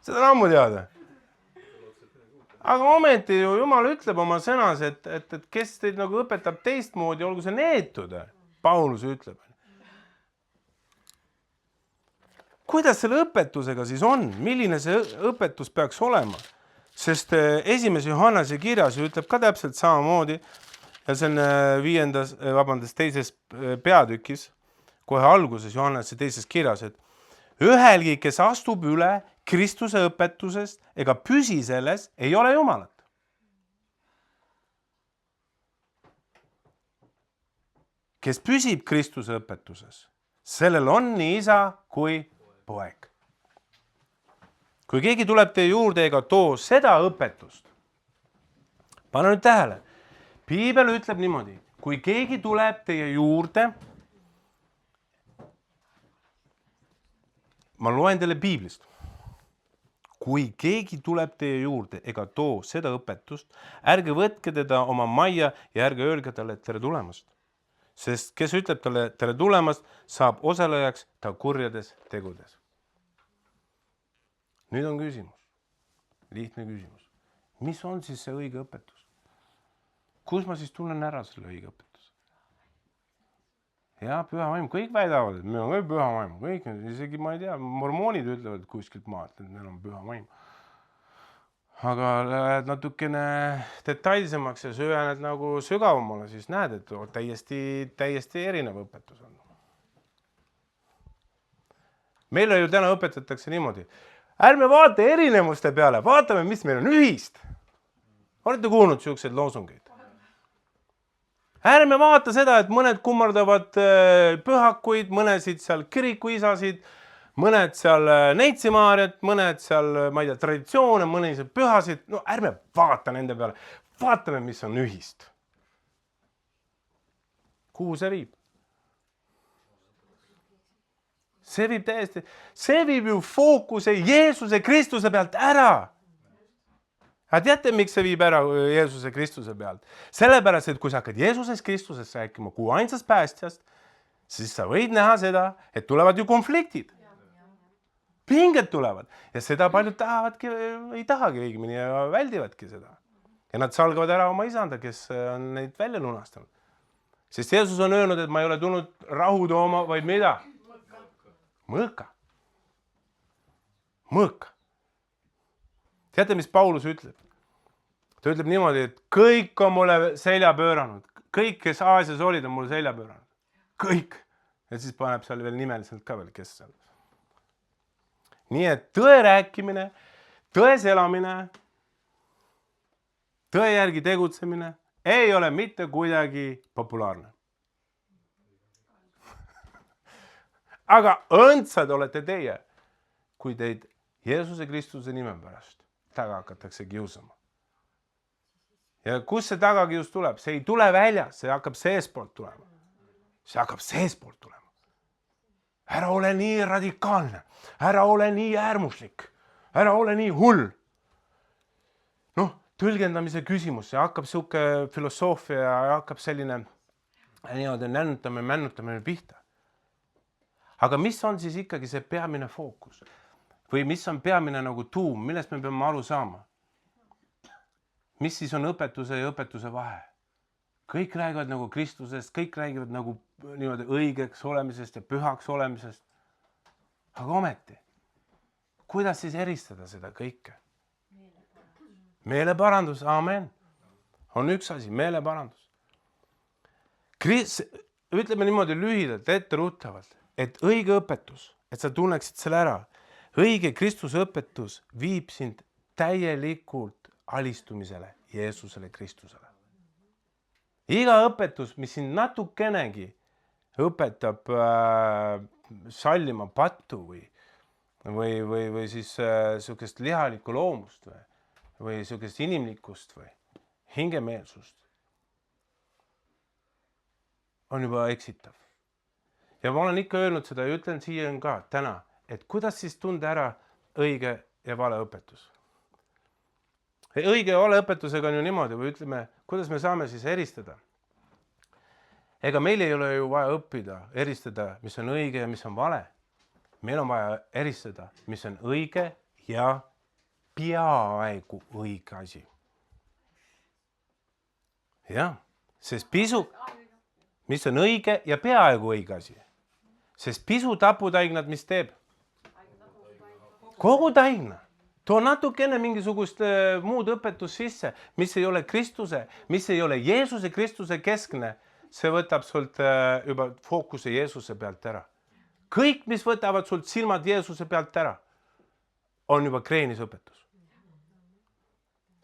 Speaker 1: Seda on ammu teada. Aga ometi ju Jumal ütleb oma sõnas, et kes teid nagu õpetab teistmoodi, olgu see neetud. Paulus ütleb. Kuidas selle õpetusega siis on? Milline see õpetus peaks olema? Sest esimese Johannese kirjas ütleb ka täpselt samamoodi, ja see on teises peatükis, kohe alguses Johannese teises kirjas, et ühelgi, kes astub üle Kristuse õpetusest ega püsi selles, ei ole Jumalat. Kes püsib Kristuse õpetuses, sellel on nii isa kui poeg. Kui keegi tuleb teie juurde ega too seda õpetust, pane nüüd tähele, Piibel ütleb niimoodi, kui keegi tuleb teie juurde, ma loen teile Piiblist, kui keegi tuleb teie juurde ega too seda õpetust, ärge võtke teda oma majja ja ärge öelge talle tere tulemast. Sest kes ütleb talle tere tulemast, saab osalejaks ta kurjades tegudes. Nüüd on küsimus, lihtne küsimus. Mis on siis see õige õpetus? Kus ma siis tunnen ära selle õige õpetus? Ja, püha vaim, kõik väidavad, et meil on kõik püha vaim. Kõik, isegi ma ei tea, mormoonid ütlevad kuskilt maalt, et meil on püha vaim. Aga lähed natukene detailsemaks ja süvened nagu sügavamale, siis näed, et täiesti erinev õpetus on. Meile ju täna õpetatakse niimoodi. Ärme vaata erinevuste peale, vaatame, mis meil on ühist. Olete kuulnud siukseid loosungeid? Ärme vaata seda, et mõned kummardavad pühakuid, mõnesid seal kirikuisasid, mõned seal neitsimaariat, mõned seal, ma ei tea, traditsioone, mõnesid pühasid. No ärme vaata nende peale. Vaatame, mis on ühist. Kuhu see viib? See viib ju fookuse Jeesuse Kristuse pealt ära. Aga teate, miks see viib ära Jeesuse Kristuse pealt? Sellepärast, et kui sa hakkad Jeesuses Kristusest rääkima kui ainsast päästjast, siis sa võid näha seda, et tulevad ju konfliktid. Pinged tulevad ja seda paljud tahavadki, ei tahagi õigemini ja väldivadki seda. Ja nad salgavad ära oma isanda, kes on neid välja lunastanud. Sest Jeesus on öelnud, et ma ei ole tulnud rahu tooma, vaid mida? Mõõka. Mõõka. Teate, mis Paulus ütleb? Ta ütleb niimoodi, et kõik on mulle selja pööranud. Kõik, kes Aasias olid, on mulle selja pööranud. Kõik. Ja siis paneb seal veel nimeliselt ka veel, kes seal. Nii et tõe rääkimine, tões elamine, tõe järgi tegutsemine ei ole mitte kuidagi populaarne. Aga õndsad olete teie, kui teid Jeesuse Kristuse nime pärast taga hakatakse kiusama. Ja kus see tagakius tuleb? See ei tule välja, see hakkab seespoolt tulema. See hakkab seespoolt tulema. Ära ole nii radikaalne, ära ole nii äärmuslik, ära ole nii hull. Noh, tõlgendamise küsimus, see hakkab siuke filosoofia ja hakkab selline niimoodi männutame pihta. Aga mis on siis ikkagi see peamine fookus? Või mis on peamine nagu tuum, millest me peame aru saama? Mis siis on õpetuse ja õpetuse vahe? Kõik räägivad nagu Kristusest, kõik räägivad nagu niimoodi õigeks olemisest ja pühaks olemisest. Aga ometi, kuidas siis eristada seda kõike? Meeleparandus, amen. On üks asi, meeleparandus. Ütleme niimoodi lühidalt, etteruttavalt, et õige õpetus, et sa tunneksid selle ära, õige Kristuse õpetus viib sind täielikult alistumisele Jeesusele Kristusele. Iga õpetus, mis sind natukenegi õpetab sallima pattu või siis sukest lihalikku loomust või sukest inimlikkust või hingemeelsust, on juba eksitav. Ja ma olen ikka öelnud seda ja ütlen siia ka täna, et kuidas siis tunda ära õige ja vale õpetus. Õige ja vale õpetusega on ju niimoodi, või ütleme, kuidas me saame siis eristada. Ega meil ei ole ju vaja õppida, eristada, mis on õige ja mis on vale. Meil on vaja eristada, mis on õige ja peaaegu õige asi. Jah, sest mis on õige ja peaaegu õige asi. Sest pisu taputaignad, mis teeb? Kogu taigna. Too natukene mingisugust muud õpetus sisse, mis ei ole Kristuse, mis ei ole Jeesuse Kristuse keskne, see võtab sult juba fookuse Jeesuse pealt ära. kõik, mis võtavad sult silmad Jeesuse pealt ära, on juba kreenis õpetus.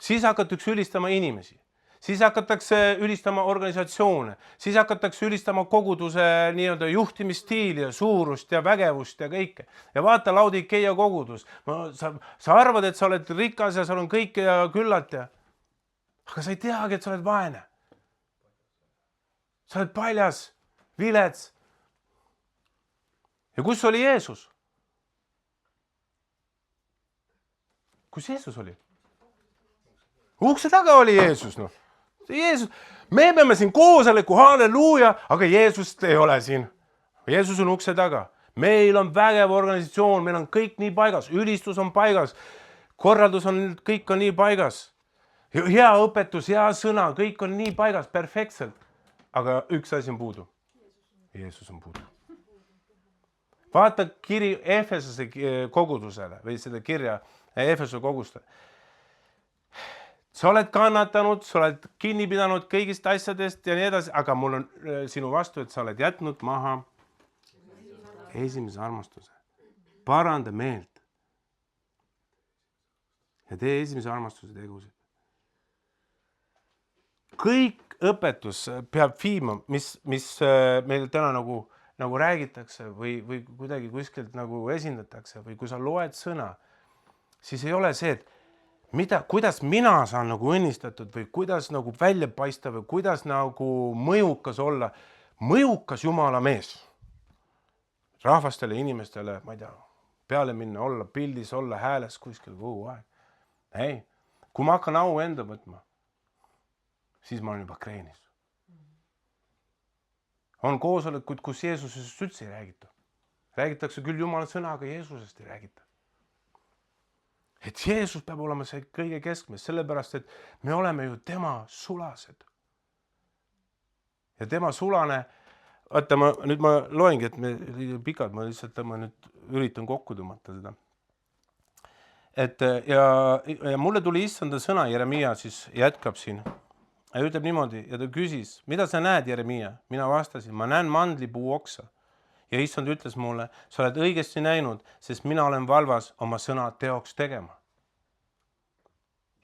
Speaker 1: Siis hakatakse ülistama inimesi, siis hakatakse ülistama organisatsioone, siis hakatakse ülistama koguduse nii-öelda juhtimisstiili ja suurust ja vägevust ja kõike. Ja vaata Laodikeia kogudus. Sa arvad, et sa oled rikas ja seal on kõike ja küllalt ja... Aga sa ei teagi, et sa oled vaene. Sa oled paljas, vilets. Ja kus oli Jeesus? Kus Jeesus oli? Ukse taga oli Jeesus, noh. Jeesus, me peame siin koosoleku, halleluuja, aga Jeesust ei ole siin. Jeesus on ukse taga. Meil on vägev organisatsioon, meil on kõik nii paigas, ülistus on paigas, korraldus on, kõik on nii paigas. Hea õpetus, hea sõna, kõik on nii paigas, perfektselt. Aga üks asi on puudu. Jeesus on puudu. Vaata kiri Efesose kogudusele või seda kirja Efesose kogustele. Sa oled kannatanud, sa oled kinni pidanud kõigist asjadest ja nii edasi, aga mul on sinu vastu, et sa oled jätnud maha esimese armastuse. Paranda meelt. Ja tee esimese armastuse tegusid. Kõik õpetus peab viima, mis meil täna nagu räägitakse või kuidagi kuskilt nagu esindatakse või kui sa loed sõna, siis ei ole see, et kuidas mina saan nagu õnnistatud või kuidas nagu välja paista või kuidas nagu mõjukas olla. Mõjukas Jumala mees. Rahvastele, inimestele, ma ei tea, peale minna, olla pildis, olla hääles kuskil kogu aeg. Ei, kui ma hakkan au enda võtma, siis ma olen juba kreenis. On koosolekud, kus Jeesusest üldse ei räägita. Räägitakse küll Jumala sõna, aga Jeesusest ei räägita. Et Jeesus peab olema see kõige keskmes, sellepärast, et me oleme ju tema sulased. Ja tema sulane, vaata, nüüd ma loengi, et me pikad, ma lihtsalt nüüd üritan kokku tõmmata seda. Ja mulle tuli issanda sõna, Jeremia siis jätkab siin. Ja ütleb niimoodi, ja ta küsis, mida sa näed, Jeremia? Mina vastasin, ma näen mandlipuu oksa. Ja issand ütles mulle, sa oled õigesti näinud, sest mina olen valvas oma sõna teoks tegema.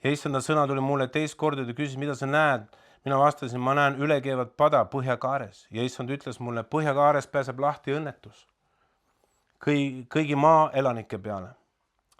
Speaker 1: Ja issanda sõna tuli mulle teist korda, ta küsis, mida sa näed? Mina vastasin, ma näen ülekeevat pada põhjakaares. Ja issand ütles mulle, põhjakaares pääseb lahti õnnetus kõigi maa elanike peale.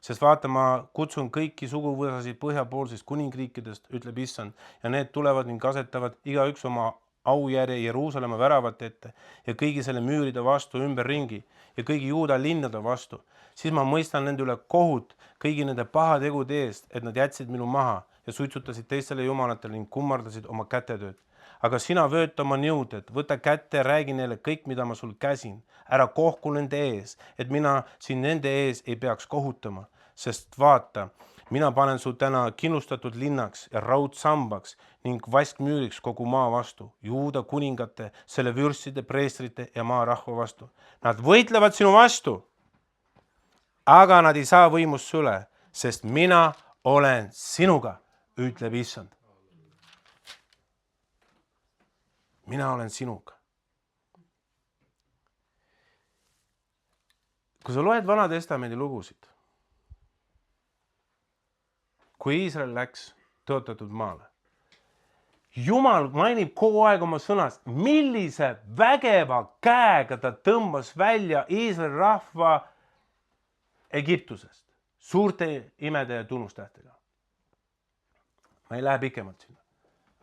Speaker 1: Sest vaata, ma kutsun kõiki suguvõsasid põhjapoolsest kuningriikidest, ütleb issand, ja need tulevad ning asetavad igaüks oma aujärje Jeruusalemma väravate ette ja kõigi selle müüride vastu ümberringi ja kõigi Juuda linnade vastu. Siis ma mõistan nende üle kohut kõigi nende pahategude eest, et nad jätsid minu maha ja suitsutasid teistele jumalatele ning kummardasid oma kätetööd. Aga sina vööta oma nõuded, võta kätte ja räägi neile kõik, mida ma sul käsin. Ära kohku nende ees, et mina siin nende ees ei peaks kohutama, sest vaata, mina panen su täna kindlustatud linnaks ja raudsambaks ning vaskmüüriks kogu maa vastu, Juuda kuningate, selle vürstide, preestrite ja maarahva vastu. Nad võitlevad sinu vastu, aga nad ei saa võimust üle, sest mina olen sinuga, ütleb issand. Mina olen sinuga. Kui sa loed Vana Testamendi lugusid, kui Iisrael läks tõotatud maale, Jumal mainib kogu aeg oma sõnast, millise vägeva käega ta tõmbas välja Iisraeli rahva Egiptusest, suurte imede ja tunnustähtega. Ma ei lähe pikemalt sinna.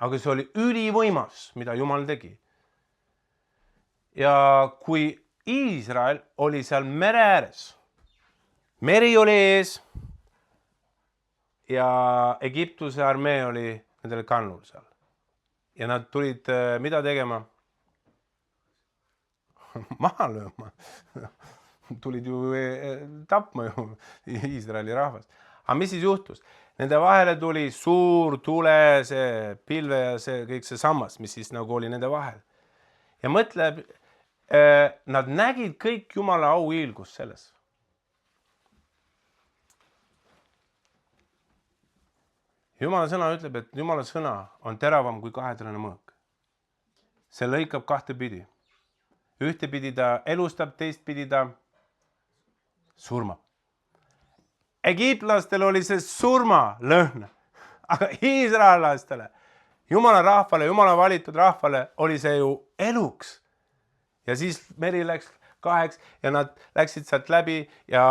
Speaker 1: Aga see oli ülivõimas, mida Jumal tegi. Ja kui Iisrael oli seal mere ääres, meri oli ees ja Egiptuse armee oli nendel kannul seal. Ja nad tulid mida tegema? Maha lööma. Tulid ju tapma ju Iisraeli rahvast. Aga mis siis juhtus? Nende vahele tuli suur tule, see pilve ja see kõik see sammas, mis siis nagu oli nende vahel. Ja mõtleb, nad nägid kõik Jumala au hiilgus selles. Jumala sõna ütleb, et Jumala sõna on teravam kui kahetrane mõõk. See lõikab kahte pidi. ühtepidi ta elustab, teistpidi ta surmab. Egiptlastel oli see surmalõhn, aga iisraellastele, Jumala rahvale, Jumala valitud rahvale oli see ju eluks. Ja siis meri läks kaheks ja nad läksid sealt läbi ja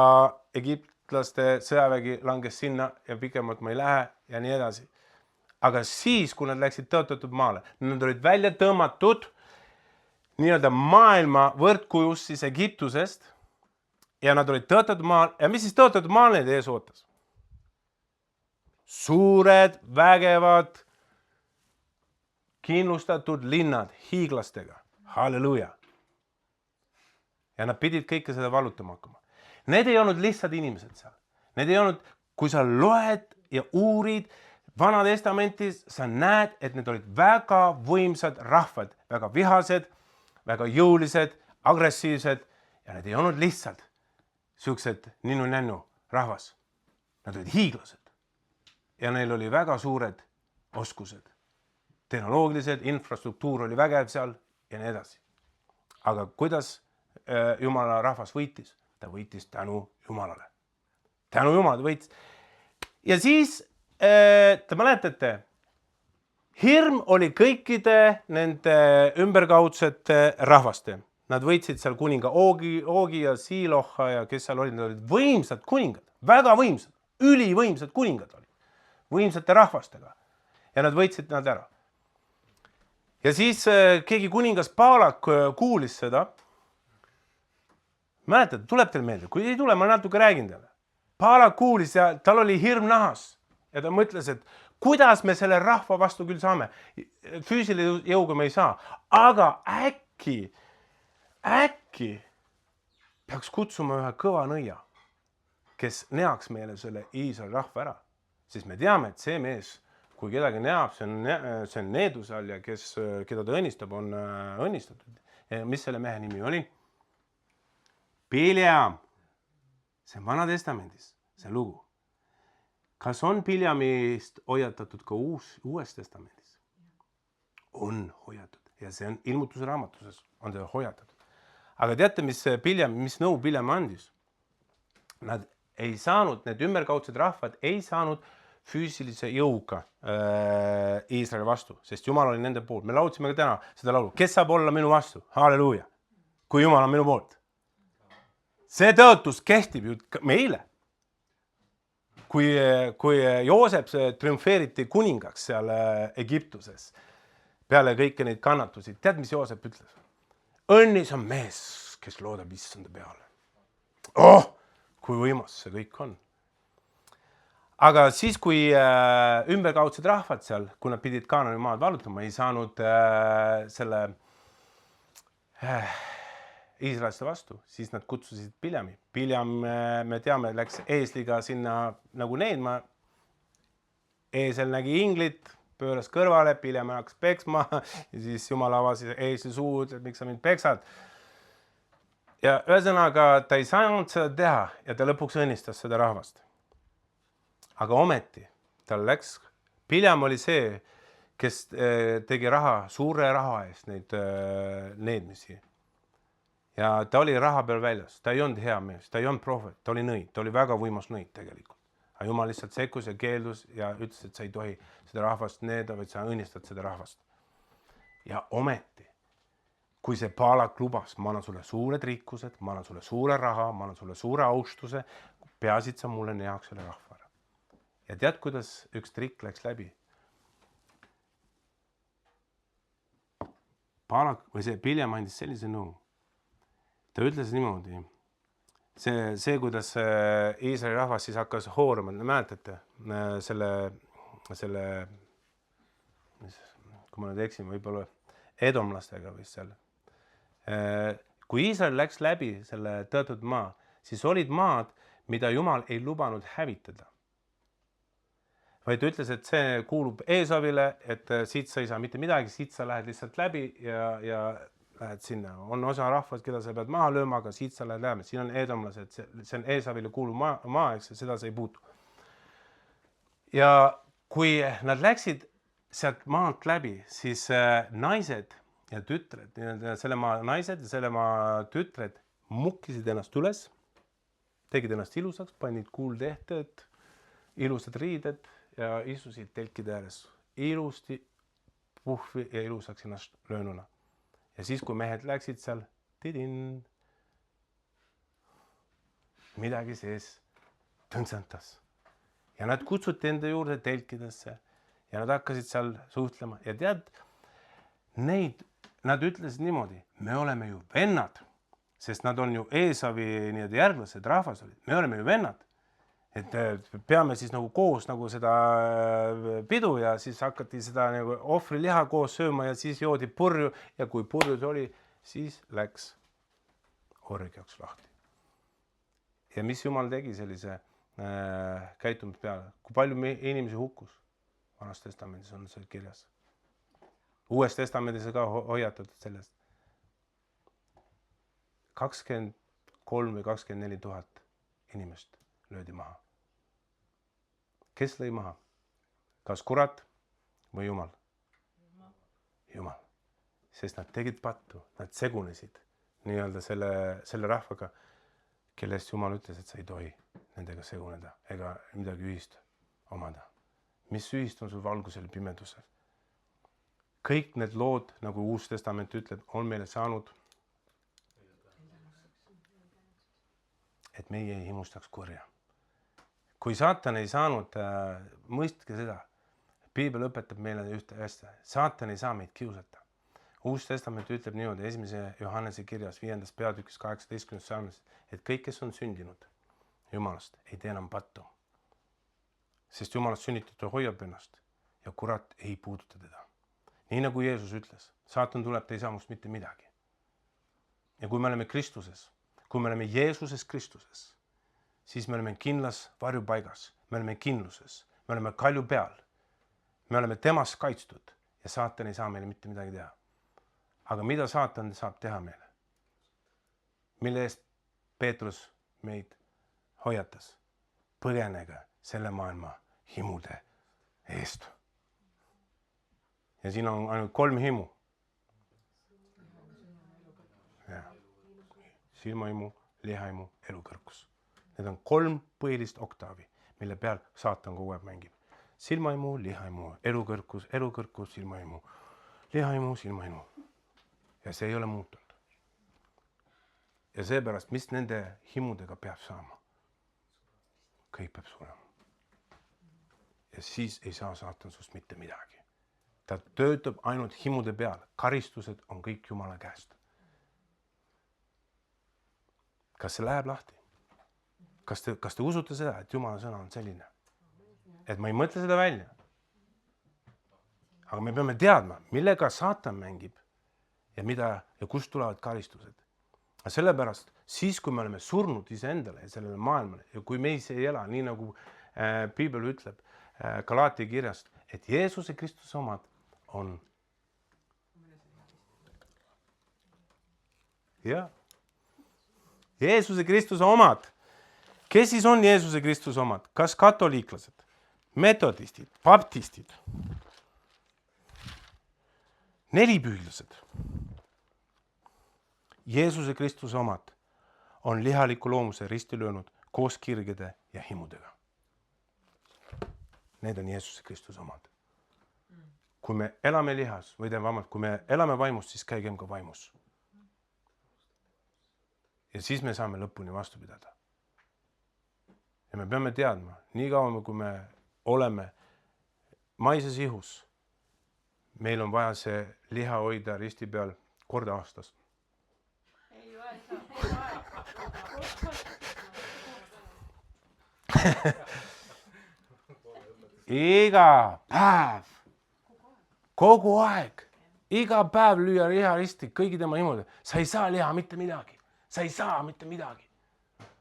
Speaker 1: egiptlaste sõjavägi langes sinna ja pikemalt ma ei lähe ja nii edasi. Aga siis, kui nad läksid tõotatud maale, nad olid välja tõmmatud nii-öelda maailma võrdkujust siis Egiptusest ja nad olid tõotatud maal. Ja mis siis tõotatud maal neid ees ootas? Suured, vägevad, kindlustatud linnad hiiglastega. Halleluja! Ja nad pidid kõike seda valutama hakkama. Need ei olnud lihtsad inimesed seal. Need ei olnud, kui sa loed ja uurid Vana Testamentis, sa näed, et need olid väga võimsad rahvad, väga vihased, väga jõulised, agressiivsed ja need ei olnud lihtsad siuksed ninnu-nännu rahvas. Nad olid hiiglased ja neil oli väga suured oskused. Tehnoloogilised, infrastruktuur oli vägev seal ja nii edasi. Aga kuidas Jumala rahvas võitis? Ta võitis tänu Jumalale. Tänu Jumalale võitis. Ja siis te mäletate, hirm oli kõikide nende ümberkaudsete rahvaste. Nad võitsid seal kuninga Oogi ja Siiloha ja kes seal olid, nad olid võimsad kuningad, väga võimsad, ülivõimsad kuningad olid, võimsate rahvastega ja nad võitsid nad ära. Ja siis keegi kuningas Paalak kuulis seda. Mäletate, tuleb teil meelde, kui ei tule, ma natuke räägin teile. Paalak kuulis ja tal oli hirm nahas. Ja ta mõtles, et kuidas me selle rahva vastu küll saame. Füüsilise jõuga me ei saa. Aga äkki peaks kutsuma ühe kõva nõia, kes neaks meile selle Iisraeli rahva ära. Siis me teame, et see mees, kui kedagi neab, see on needuse all ja keda ta õnnistab, on õnnistatud. Ja mis selle mehe nimi oli? Biljam. See on Vana Testamendis, see lugu. Kas on Biljamist hoiatatud ka uues testamendis? On hoiatatud ja see on ilmutuse raamatuses on teda hoiatatud. Aga teate, mis nõu Biljam andis? Nad ei saanud, need ümberkaudsed rahvad ei saanud füüsilise jõuga Iisraeli vastu, sest Jumal oli nende poolt. Me laudsime ka täna seda laulu. Kes saab olla minu vastu? Halleluuja! Kui Jumal on minu poolt. See tõotus kehtib ju meile. Kui Joosep triumfeeriti kuningaks seal Egiptuses peale kõiki neid kannatusi, tead, mis Joosep ütles? Õnnis on mees, kes loodab issanda peale. Oh, kui võimas see kõik on. Aga siis, kui ümberkaudsed rahvad seal, kui nad pidid Kaanani maad valutama, ei saanud selle Iisraeliste vastu, siis nad kutsusid Biljami. Biljam, me teame, läks eesliga sinna nagu needma. Eesel nägi inglit, pööras kõrvale, Biljam hakkas peksma ja siis Jumal avasi eesli suu, et miks sa mind peksad. Ja ühesõnaga ta ei saanud seda teha ja ta lõpuks õnnistas seda rahvast. Aga ometi tal läks, Biljam oli see, kes tegi suure raha eest neid needmisi. Ja ta oli raha peal väljas, ta ei olnud hea mees, ta ei olnud prohvet, ta oli nõid, ta oli väga võimas nõid tegelikult. Aga Jumal lihtsalt sekkus ja keeldus ja ütles, et sa ei tohi seda rahvast needa, vaid sa õnnistad seda rahvast. Ja ometi, kui see Paalak lubas, ma annan sulle suured rikkused, ma annan sulle suure raha, ma annan sulle suure austuse, peasid sa mulle neaks selle rahva ära. Ja tead, kuidas üks trikk läks läbi? Paalak või see Biljam andis sellise nõu. Ta ütles niimoodi, see kuidas Iisraeli rahvas siis hakkas hoorama, mäletate, selle, kui ma nüüd eksin, võib-olla edomlastega või seal. Kui Iisrael läks läbi selle tõotatud maa, siis olid maad, mida Jumal ei lubanud hävitada. Vaid ta ütles, et see kuulub Eesavile, et siit sa ei saa mitte midagi, siit sa lähed lihtsalt läbi ja lähed sinna. On osa rahvad, keda sa pead maha lööma, aga siit sa lähed läbi. Siin on eedomlased, see on Eesavile kuuluv maa, eks, seda sa ei puutu. Ja kui nad läksid sealt maalt läbi, siis naised ja tütred, selle maa naised ja selle maa tütred mukkisid ennast üles, tegid ennast ilusaks, panid kuultehted, ilusad riided ja istusid telkide ääres ilusti puhvi ja ilusaks ennast löönuna. Ja siis, kui mehed läksid seal, midagi sees tõntsantas. Ja nad kutsuti enda juurde telkidesse ja nad hakkasid seal suhtlema. Ja tead, nad ütlesid niimoodi, me oleme ju vennad, sest nad on ju Eesavi järglased, rahvas olid. Me oleme ju vennad. Et peame siis nagu koos nagu seda pidu ja siis hakati seda nagu ohvriliha koos sööma ja siis joodi purju ja kui purjus oli, siis läks orgiaks lahti. Ja mis Jumal tegi sellise käitumise peale? Kui palju inimesi hukkus? Vanas testamendis on see kirjas. Uues testamendis ka hoiatatud sellest. 23 või 24 000 inimest löödi maha. Kes lõi maha? Kas kurat või Jumal? Jumal. Sest nad tegid pattu, nad segunesid nii-öelda selle rahvaga, kellest Jumal ütles, et sa ei tohi nendega seguneda ega midagi ühist omada. Mis ühist on sul valgusel ja pimedusel? Kõik need lood, nagu Uus Testament ütleb, on meile saanud, et meie ei himustaks kurja. Kui saatan ei saanud, mõistke seda, Piibel õpetab meile ühte asja. Saatan ei saa meid kiusata. Uus Testament ütleb niimoodi 1. Johannese kirjas 5. peatükis 18. salmis, et kõik, kes on sündinud Jumalast, ei tee enam pattu. Sest Jumalast sünnitatud hoiab ennast ja kurat ei puuduta teda. Nii nagu Jeesus ütles, saatan tuleb, ta ei saa must mitte midagi. Ja kui me oleme Kristuses, kui me oleme Jeesuses Kristuses, siis me oleme kindlas varjupaigas, me oleme kindluses, me oleme kalju peal, me oleme temas kaitstud ja saatan ei saa meile mitte midagi teha. Aga mida saatan saab teha meile? Mille eest Peetrus meid hoiatas? Põgenege selle maailma himude eest. Ja siin on ainult 3 himu. Silmahimu, lihahimu, elukõrkus. Need on 3 põhilist oktaavi, mille peal saatan kogu aeg mängib. Silmahimu, lihahimu, elukõrkus, silmahimu, lihahimu, silmahimu. Ja see ei ole muutunud. Ja seepärast, mis nende himudega peab saama? Kõik peab surema. Ja siis ei saa saatan sust mitte midagi. Ta töötab ainult himude peal. Karistused on kõik Jumala käest. Kas see läheb lahti? Kas te usute seda, et Jumala sõna on selline? Et ma ei mõtle seda välja. Aga me peame teadma, millega saatan mängib ja kust tulevad karistused. Sellepärast, siis kui me oleme surnud iseendale ja sellele maailmale ja kui meis ei ela, nii nagu Piibel ütleb Galaatia kirjast, et Jeesuse Kristuse omad on. Ja. Jeesuse Kristuse omad. Kes siis on Jeesuse Kristuse omad? Kas katoliiklased, metodistid, baptistid, nelipühilased? Jeesuse Kristuse omad on lihaliku loomuse risti löönud koos kirgede ja himudega. Need on Jeesuse Kristuse omad. Kui me elame lihas, kui me elame vaimust, siis käigem ka vaimus. Ja siis me saame lõpuni vastu pidada. Ja me peame teadma, nii kauem kui me oleme maises ihus, meil on vaja see liha hoida risti peal kord aastas. Iga päev, kogu aeg, iga päev lüüa liha risti kõigi tema himude. Sa ei saa liha mitte midagi. Sa ei saa mitte midagi.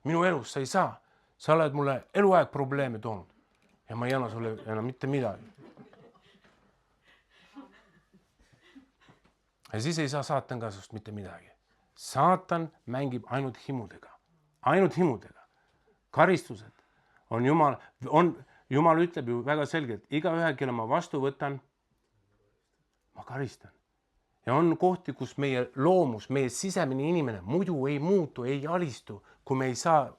Speaker 1: Minu elus sa ei saa. Sa oled mulle eluaeg probleeme toonud ja ma ei anna sulle enam mitte midagi. Ja siis ei saa saatan ka sust mitte midagi. Saatan mängib ainult himudega. Ainult himudega. Karistused on Jumal ütleb ju väga selgelt, iga ühe, kelle ma vastu võtan, ma karistan. Ja on kohti, kus meie loomus, meie sisemine inimene muidu ei muutu, ei alistu, kui me ei saa.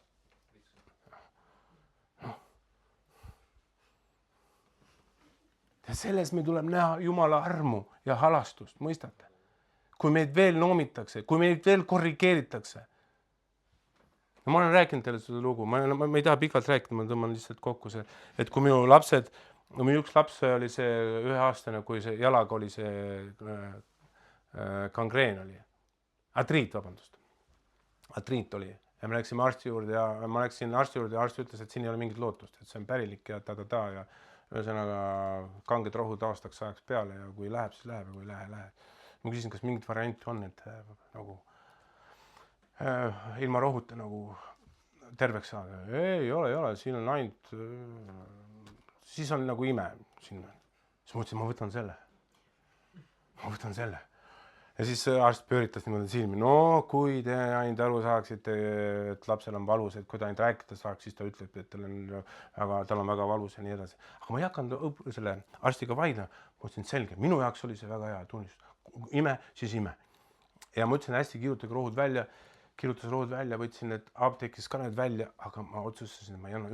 Speaker 1: Ja selles me tuleb näha Jumala armu ja halastust, mõistate? Kui meid veel noomitakse, kui meid veel korrigeeritakse. Ja ma olen rääkinud teile seda lugu, ma ei taha pikalt rääkida, ma tõmban lihtsalt kokku see, et kui minu lapsed, minu üks laps oli see 1-aastane, kui see jalaga oli see gangreen oli. Artriit oli. Ja me läksime arsti juurde ja arst ütles, et siin ei ole mingit lootust, et see on pärilik ja ja ühesõnaga kanged rohud aastaks ajaks peale ja kui läheb, siis läheb ja kui läheb. Ma küsisin, kas mingit varianti on, et nagu ilma rohuta nagu terveks saada. Ei ole, siin on ainult, siis on nagu ime sinna. Siis mõtlesin, ma võtan selle. Ja siis arst pööritas niimoodi silmi. No, kui te ainult aru saaksite, et lapsel on valus, et kui ta ainult rääkida saaks, siis ta ütleb, et tal on väga valus ja nii edasi. Aga ma ei hakanud selle arstiga vaidlema. Ma ütlesin, selge, minu jaoks oli see väga hea tunnistus. Ime, siis ime. Ja ma ütlesin, hästi kirjutage rohud välja. Kirjutas rohud välja, võtsin need apteekis ka need välja, aga ma otsustasin, et ma ei anna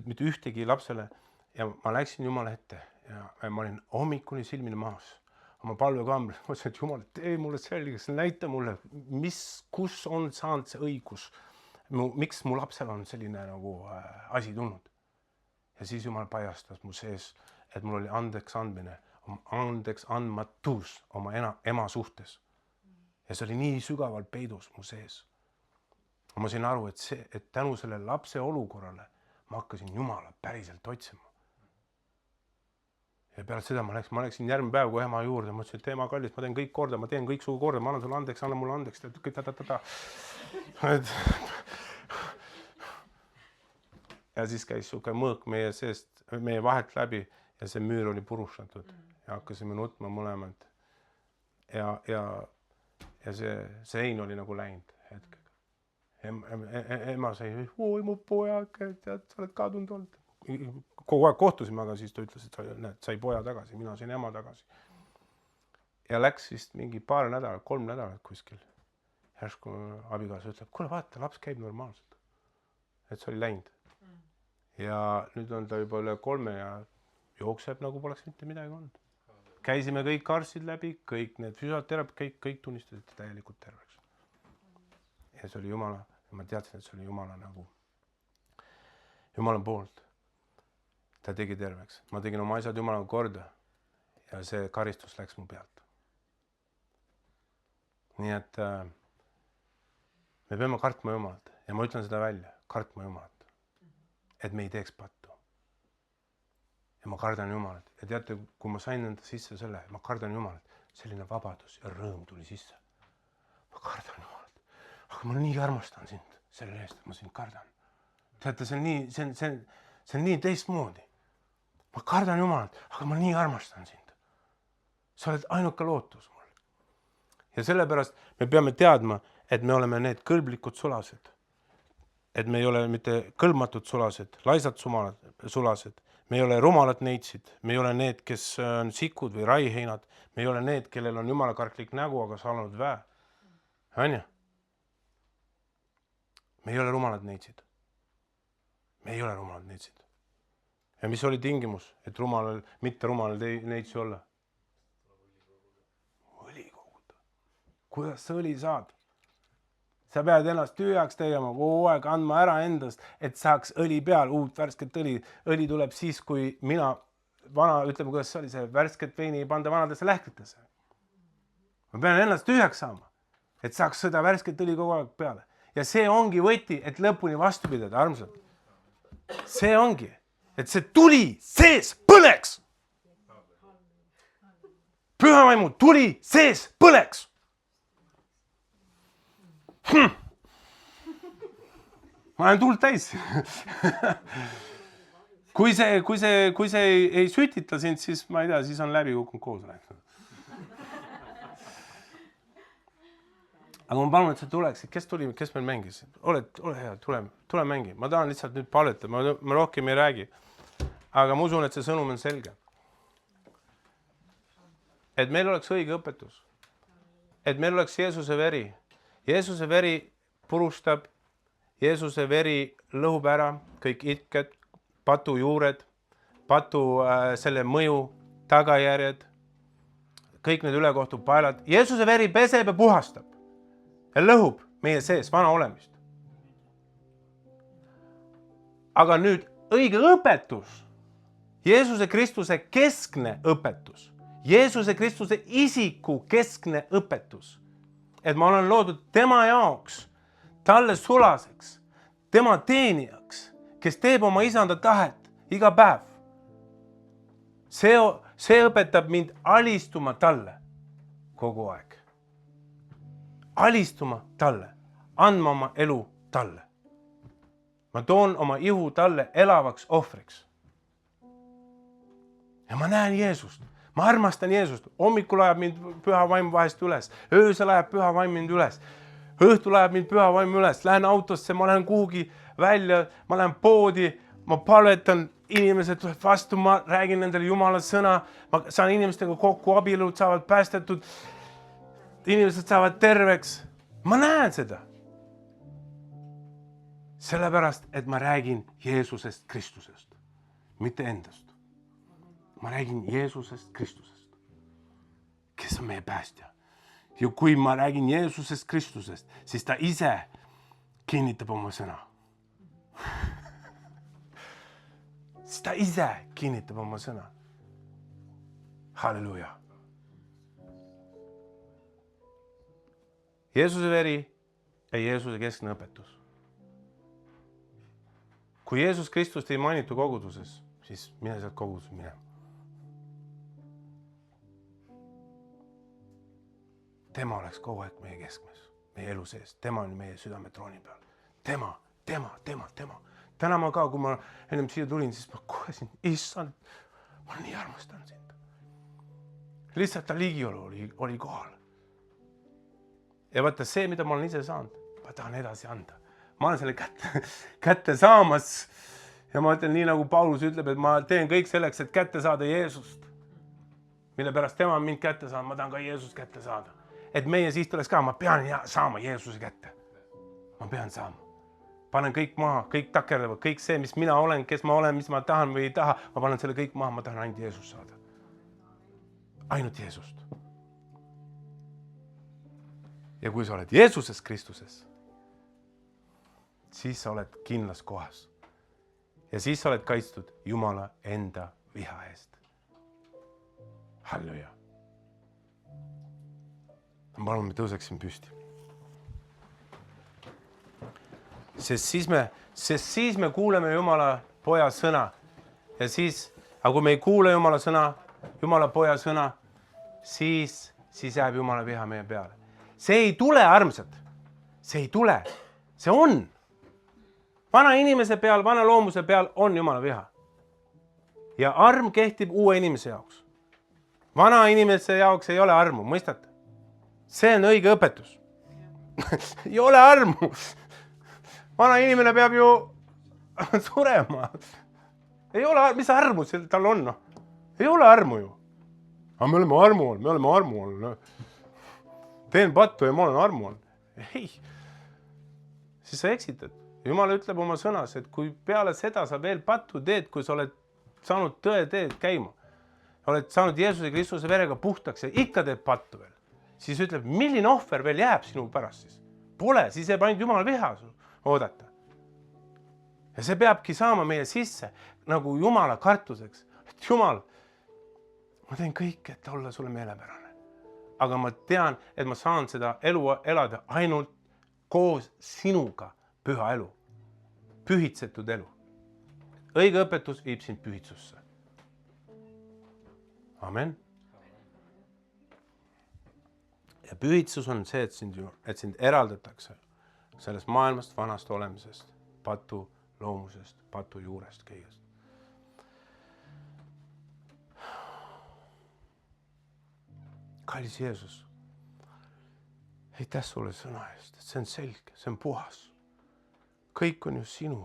Speaker 1: mitte ühtegi lapsele ja ma läksin Jumala ette ja ma olin hommikuni silmini maas. Oma palvekambris, ma ütlesin, et Jumal, tee mulle selgeks, näita mulle, kus on saanud see õigus, miks mu lapsel on selline nagu asi tulnud. Ja siis Jumal pajastas mu sees, et mul oli andeks andmatus oma ema suhtes. Ja see oli nii sügavalt peidus mu sees. Ma sain aru, et tänu selle lapse olukorrale ma hakkasin Jumala päriselt otsima. Ja peale seda ma läksin järgmine päev kui ema juurde, ma ütlesin, et ema kallis, ma teen kõik korda, ma teen kõik sugu korda, ma annan sulle andeks, anna mulle andeks, Ja siis käis suke mõõk meie vahelt läbi ja see müür oli purustatud ja hakkasime nutma mõlemad. Ja see ein oli nagu läinud hetkega. Ema sai, oi mu pojak, tead, sa oled kadunud olnud. Kogu aeg kohtusime, aga siis ta ütles, et sai poja tagasi, mina sain ema tagasi. Ja läks vist mingi 3 nädalat kuskil. Järsku abikaasa ütleb, kuule vaata, laps käib normaalselt. Et see oli läinud. Ja nüüd on ta juba üle 3 ja jookseb nagu poleks mitte midagi olnud. Käisime kõik arstid läbi, kõik need füsioteraapid, kõik tunnistasid täielikult terveks. Ja see oli Jumala, ja ma teadsin, et see oli Jumala nagu, Jumala poolt. Ta tegi terveks. Ma tegin oma asjad Jumalaga korda ja see karistus läks mu pealt. Nii et me peame kartma Jumalat ja ma ütlen seda välja, kartma Jumalat, et me ei teeks pattu. Ja ma kardan Jumalat. Ja teate, kui ma sain enda sisse selle, ma kardan Jumalat, selline vabadus ja rõõm tuli sisse. Ma kardan Jumalat. Aga ma nii armastan sind selle eest, et ma sind kardan. Teate, see on nii teistmoodi. Ma kardan Jumalat, aga ma nii armastan sind. Sa oled ainuke lootus mul. Ja sellepärast me peame teadma, et me oleme need kõlblikud sulased. Et me ei ole mitte kõlbmatud sulased, laisad sulased. Me ei ole rumalad neitsid, me ei ole need, kes on sikud või raiheinad, me ei ole need, kellel on jumalakarklik nägu, aga saanud väe. Anja? Me ei ole rumalad neitsid. Me ei ole rumalad neitsid. Ja mis oli tingimus, et mitte rumalal neitsi olla? Õli koguda. Kuidas sa õli saad? Sa pead ennast tühjaks tegema, kogu aeg andma ära endast, et saaks õli peal, uut värsket õli. Õli tuleb siis, kui mina, ütleme, kuidas see oli, see värsket veini ei panda vanadesse lähkritesse. Ma pean ennast tühjaks saama, et saaks seda värsket õli kogu aeg peale. Ja see ongi võti, et lõpuni vastu pidada, armsad. See ongi, et see tuli sees põleks. Püha vaimu tuli sees põleks. Ma olen tuld täis. Kui see ei sütita sind, siis ma ei tea, siis on läbi kukkunud koos. Aga ma palun, et sa tuleksid, kes meil mängis? Ole hea, tule mängi. Ma tahan lihtsalt nüüd palvetada, ma rohkem ei räägi. Aga ma usun, et see sõnum on selge. et meil oleks õige õpetus. Et meil oleks Jeesuse veri. Jeesuse veri purustab, Jeesuse veri lõhub ära kõik itked, patu juured, selle mõju, tagajärjed, kõik need ülekohtud paelad. Jeesuse veri peseb ja puhastab ja lõhub meie sees vana olemist. Aga nüüd õige õpetus, Jeesuse Kristuse keskne õpetus, Jeesuse Kristuse isiku keskne õpetus, et ma olen loodud tema jaoks, talle sulaseks, tema teenijaks, kes teeb oma isanda tahet iga päev. See õpetab mind alistuma talle kogu aeg. Alistuma talle, andma oma elu talle. Ma toon oma ihu talle elavaks ohvriks. Ja ma näen Jeesust. Ma armastan Jeesust. Hommikul ajab mind püha vaim vahest üles. Öösel ajab püha vaim mind üles. Õhtul ajab mind püha vaim üles. Lähen autosse, ma lähen kuhugi välja, ma lähen poodi, ma palvetan, inimesed tuleb vastu, ma räägin nendele Jumala sõna, ma saan inimestega kokku, abielud saavad päästetud, inimesed saavad terveks. Ma näen seda. Sellepärast, et ma räägin Jeesusest Kristusest, mitte endast. Ma räägin Jeesusest Kristusest, kes on meie päästja. Ja kui ma räägin Jeesusest Kristusest, siis ta ise kinnitab oma sõna. Siis ta ise kinnitab oma sõna. Halleluja. Jeesuse veri ja Jeesuse keskne õpetus. Kui Jeesus Kristust ei mainitu koguduses, siis mine sealt koguduses minema. Tema oleks kogu aeg meie keskmes, meie elu sees. Tema on meie südametrooni peal. Tema. Täna ma ka, kui ma ennem siia tulin, siis ma kohesin, issand, ma nii armastan sind. Lihtsalt ta ligiolu oli kohal. Ja vaata see, mida ma olen ise saanud, ma tahan edasi anda. Ma olen selle kätte saamas ja ma ütlen nii, nagu Paulus ütleb, et ma teen kõik selleks, et kätte saada Jeesust. Mille pärast tema on mind kätte saanud, ma tahan ka Jeesust kätte saada. Et meie siis tuleks ka, ma pean saama Jeesuse kätte. Ma pean saama. Panen kõik maha, kõik takerlevad, kõik see, mis mina olen, kes ma olen, mis ma tahan või ei taha, ma panen selle kõik maha, ma tahan ainult Jeesust saada. Ainult Jeesust. Ja kui sa oled Jeesuses Kristuses, siis sa oled kindlas kohas. Ja siis sa oled kaitstud Jumala enda viha eest. Halleluja. Ma palun, me tõuseksin püsti. Sest siis me kuuleme Jumala poja sõna. Ja siis, aga kui me ei kuule Jumala sõna, Jumala poja sõna, siis jääb Jumala viha meie peale. See ei tule, armsad. See ei tule. See on. Vana inimese peal, vana loomuse peal on Jumala viha. Ja arm kehtib uue inimese jaoks. Vana inimese jaoks ei ole armu, mõistate? See on õige õpetus. Ei ole armu. Vana inimene peab ju surema. Ei ole armu, mis armu tal on? Ei ole armu ju. Aga me oleme armu all. Teen pattu ja ma olen armu all. Ei. Siis sa eksitad. Jumal ütleb oma sõnas, et kui peale seda sa veel pattu teed, kui sa oled saanud tõe teed käima, oled saanud Jeesuse Kristuse verega puhtaks ja ikka teed pattu veel, siis ütleb, milline ohver veel jääb sinu pärast siis? Pole, siis jääb ainult Jumala viha oodata. Ja see peabki saama meie sisse nagu Jumala kartuseks. Et Jumal, ma teen kõik, et olla sulle meelepärane. Aga ma tean, et ma saan seda elu elada ainult koos sinuga püha elu. Pühitsetud elu. Õige õpetus viib sind pühitsusse. Amen. Ja pühitsus on see, et sind eraldatakse sellest maailmast vanast olemisest, patu loomusest, patu juurest kõigest. Kallis Jeesus, aitäh sulle sõna eest, et see on selge, see on puhas. Kõik on ju sinu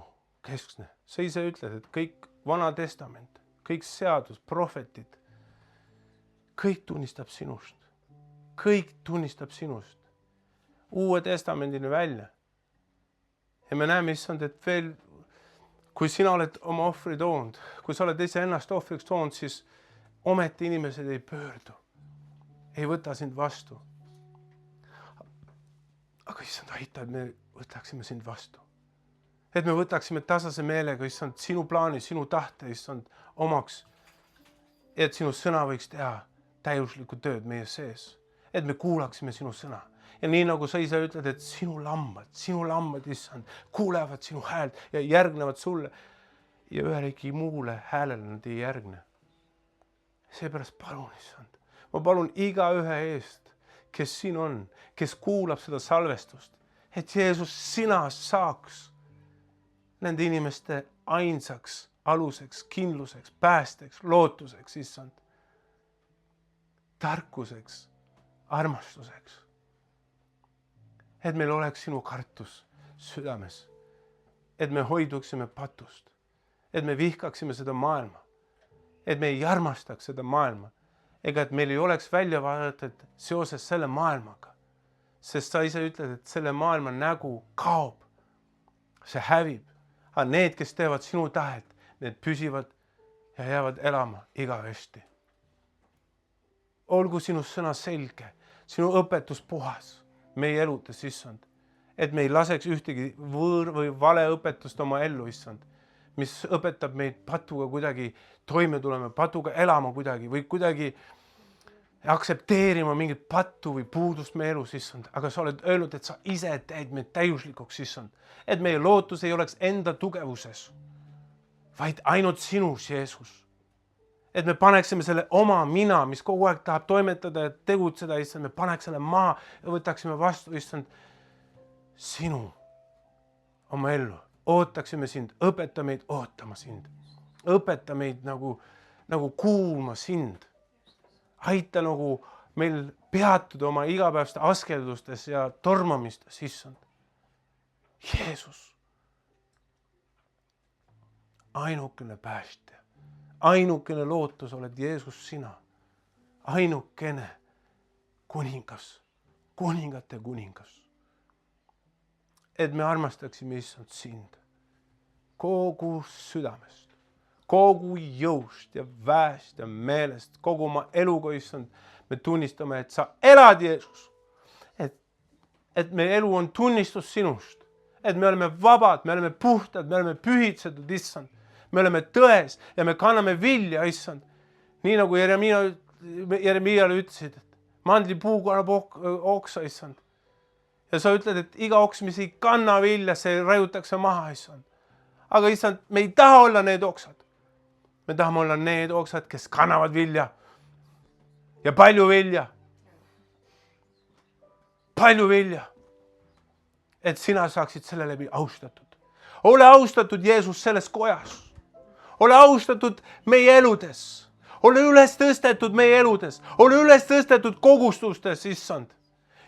Speaker 1: keskne. Sa ise ütled, et kõik vana testament, kõik seadus, prohvetid, kõik tunnistab sinust. Kõik tunnistab sinust. Uue testamendini välja. Ja me näeme, issand, et veel, kui sina oled oma ohvri toonud, kui sa oled iseennast ohvriks toonud, siis ometi inimesed ei pöördu. Ei võta sind vastu. Aga issand, aita, et me võtaksime sind vastu. Et me võtaksime tasase meelega, issand, sinu plaani, sinu tahte, issand, omaks. Et sinu sõna võiks teha täiuslikku tööd meie sees. Et me kuulaksime sinu sõna. Ja nii nagu sa ise ütled, et sinu lambad, issand, kuulevad sinu häält ja järgnevad sulle. Ja ühelegi muule häälele nad ei järgne. Seepärast palun, issand. Ma palun iga ühe eest, kes siin on, kes kuulab seda salvestust, et Jeesus, sina saaks nende inimeste ainsaks aluseks, kindluseks, päästeks, lootuseks, issand, tarkuseks, armastuseks. Et meil oleks sinu kartus südames, et me hoiduksime patust, et me vihkaksime seda maailma, et me ei armastaks seda maailma, ega et meil ei oleks välja vaadatud seoses selle maailmaga, sest sa ise ütled, et selle maailma nägu kaob, see hävib, aga need, kes teevad sinu tahet, need püsivad ja jäävad elama igavesti. Olgu sinu sõna selge, sinu õpetus puhas meie eludes, issand, et me ei laseks ühtegi või vale õpetust oma ellu, issand, mis õpetab meid patuga kuidagi toime tulema, patuga elama kuidagi või kuidagi aktsepteerima mingit pattu või puudust meie elus, issand, aga sa oled öelnud, et sa ise teed meid täiuslikuks, issand, et meie lootus ei oleks enda tugevuses, vaid ainult sinus, Jeesus. Et me paneksime selle oma mina, mis kogu aeg tahab toimetada ja tegutseda, issand, me paneks selle maha ja võtaksime vastu, issand, sinu oma ellu. Ootaksime sind, õpeta meid ootama sind. Õpeta meid nagu kuulma sind. Aita nagu meil peatuda oma igapäevste askeldustes ja tormamistes, issand. Jeesus, ainukene päästja. Ainukene lootus oled Jeesus sina. Ainukene kuningas, kuningate kuningas. Et me armastaksime, issand, sind kogu südamest, kogu jõust ja väest ja meelest, kogu oma eluga, issand, me tunnistame, et sa elad, Jeesus. Et meie elu on tunnistus sinust, et me oleme vabad, me oleme puhtad, me oleme pühitsetud, issand. Me oleme tões ja me kanname vilja, issand. Nii nagu Jeremiale ütlesid, et mandlipuu kannab oksa, issand. Ja sa ütled, et iga oks, mis ei kanna vilja, see raiutakse maha, issand. Aga issand, me ei taha olla need oksad. Me tahame olla need oksad, kes kannavad vilja. Ja palju vilja. Palju vilja. Et sina saaksid selle läbi austatud. Ole austatud, Jeesus, selles kojas. Ole austatud meie eludes. Ole üles tõstetud meie eludes. Ole üles tõstetud kogustustes, issand.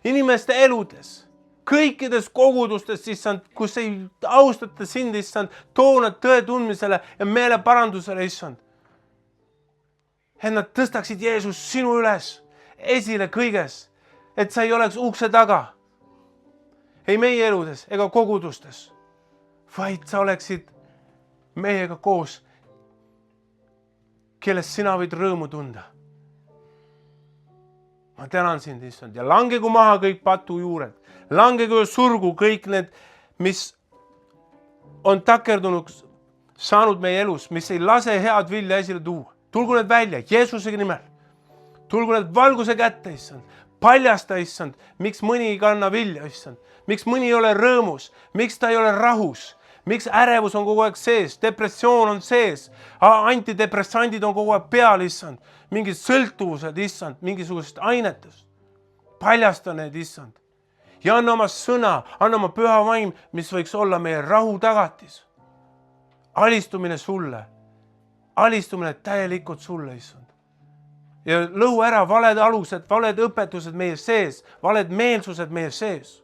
Speaker 1: Inimeste eludes. Kõikides kogudustes, issand, kus ei austata sind, issand, toonad tõe tundmisele ja meeleparandusele, issand. Et nad tõstaksid Jeesus sinu üles, esile kõiges, et sa ei oleks ukse taga. Ei meie eludes ega kogudustes, vaid sa oleksid meiega koos, kellest sina võid rõõmu tunda. Ma tänan sind, issand, ja langegu maha kõik patujuured. Langegu ja surgu kõik need, mis on takerdunud, saanud meie elus, mis ei lase head vilja esile tuua. Tulgu need välja, Jeesuse nimel. Tulgu need valguse kätte, issand. Paljasta, issand, miks mõni ei kanna vilja, issand. Miks mõni ei ole rõõmus, miks ta ei ole rahus. Miks ärevus on kogu aeg sees, depressioon on sees, antidepressandid on kogu aeg peal, issand, mingid sõltuvused, issand, mingisugusest ainetest. Paljasta need, issand. Ja anna oma sõna, anna oma püha vaim, mis võiks olla meie rahu tagatis. Alistumine sulle, alistumine täielikult sulle, issand. Ja lõhu ära valed alused, valed õpetused meie sees, valed meelsused meie sees.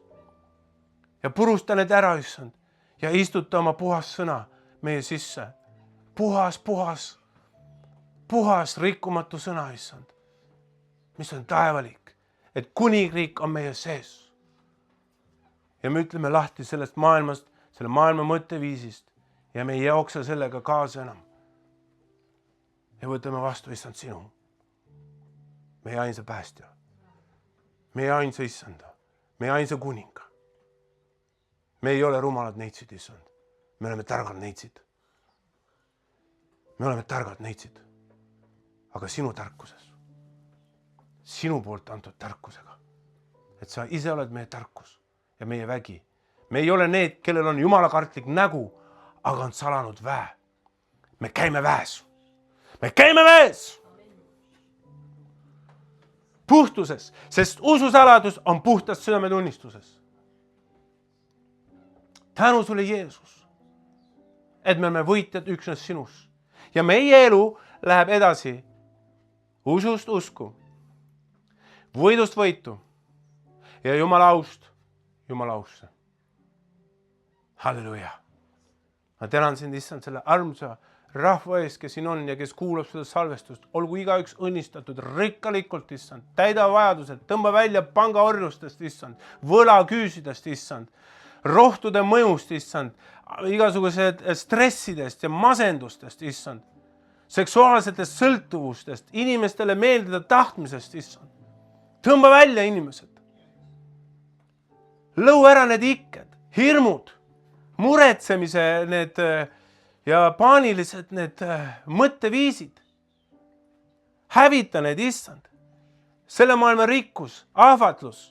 Speaker 1: Ja purusta need ära, issand. Ja istuta oma puhas sõna meie sisse. Puhas rikkumatu sõna, issand. mis on taevalik, et kuningriik on meie sees. Ja me ütleme lahti sellest maailmast, selle maailma mõtteviisist ja me ei jookse sellega kaasa enam. Ja võtame vastu, issand, sinu. Meie ainsa päästja. Meie ainsa issanda. Meie ainsa kuninga. Me ei ole rumalad neitsid, issand. Me oleme targad neitsid. Me oleme targad neitsid. Aga sinu tarkuses. Sinu poolt antud tarkusega. Et sa ise oled meie tarkus ja meie vägi. Me ei ole need, kellel on jumalakartlik nägu, aga on salanud väe. Me käime väes. Me käime väes. Puhtuses, sest ususaladus on puhtas südametunnistuses. Tänu sulle, Jeesus, et me oleme võitjad üksnes sinus. Ja meie elu läheb edasi usust usku, võidust võitu ja Jumala aust Jumala ausse. Halleluja. Ma tänan sind, issand, selle armsa rahva ees, kes siin on ja kes kuulab seda salvestust. Olgu igaüks õnnistatud rikkalikult, issand. Täida vajadused, tõmba välja pangaorjustest, issand. Võlaküüsidest, issand. Rohtude mõjust, issand. Igasugused stressidest ja masendustest, issand. Seksuaalsetest sõltuvustest, inimestele meeldida tahtmisest, issand. Tõmba välja inimesed. Lõu ära need ikked, hirmud, muretsemise need ja paanilised need mõtteviisid. Hävita need, issand. Selle maailma rikkus, ahvatlus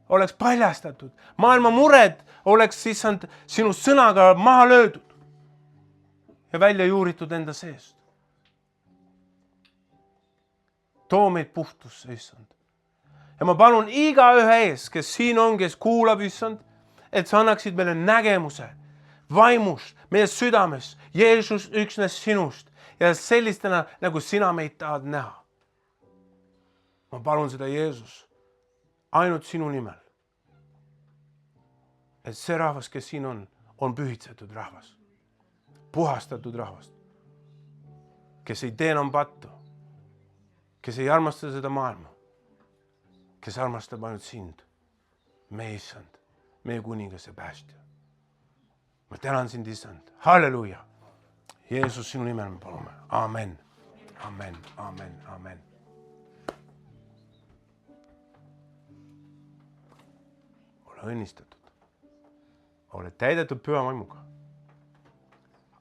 Speaker 1: oleks paljastatud. Maailma mured oleks, issand, sinu sõnaga maha löödud ja välja juuritud enda seest. Too meid puhtusse, issand. Ja ma palun iga ühe ees, kes siin on, kes kuulab, issand, et sa annaksid meile nägemuse, vaimust, meie südames, Jeesus üksnes sinust ja sellistena, nagu sina meid tahad näha. Ma palun seda, Jeesus, ainult sinu nimel. Et see rahvas, kes siin on pühitsetud rahvas, puhastatud rahvast, kes ei tee enam pattu, kes ei armasta seda maailma, kes armastab ainult sind, meie issand, meie kuningas ja päästja. Ma tänan sind, issand. Halleluja. Jeesus, sinu nimel me palume. Amen. Amen. Amen. Amen. Ole õnnistatud. Ole täidetud püha vaimuga.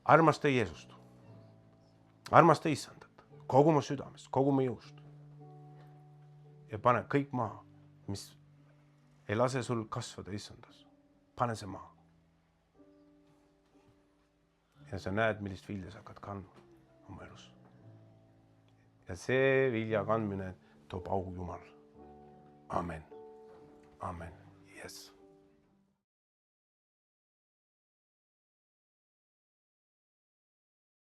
Speaker 1: Armasta Jeesust. Armasta issandat. Kogu mu südamest, kogu mu jõust. Ja pane kõik maha, mis ei lase sul kasvada issandas. Pane see maha. Ja sa näed, millist vilja sa hakkad kandma oma elus. Ja see vilja kandmine toob au Jumal. Amen. Amen. Yes.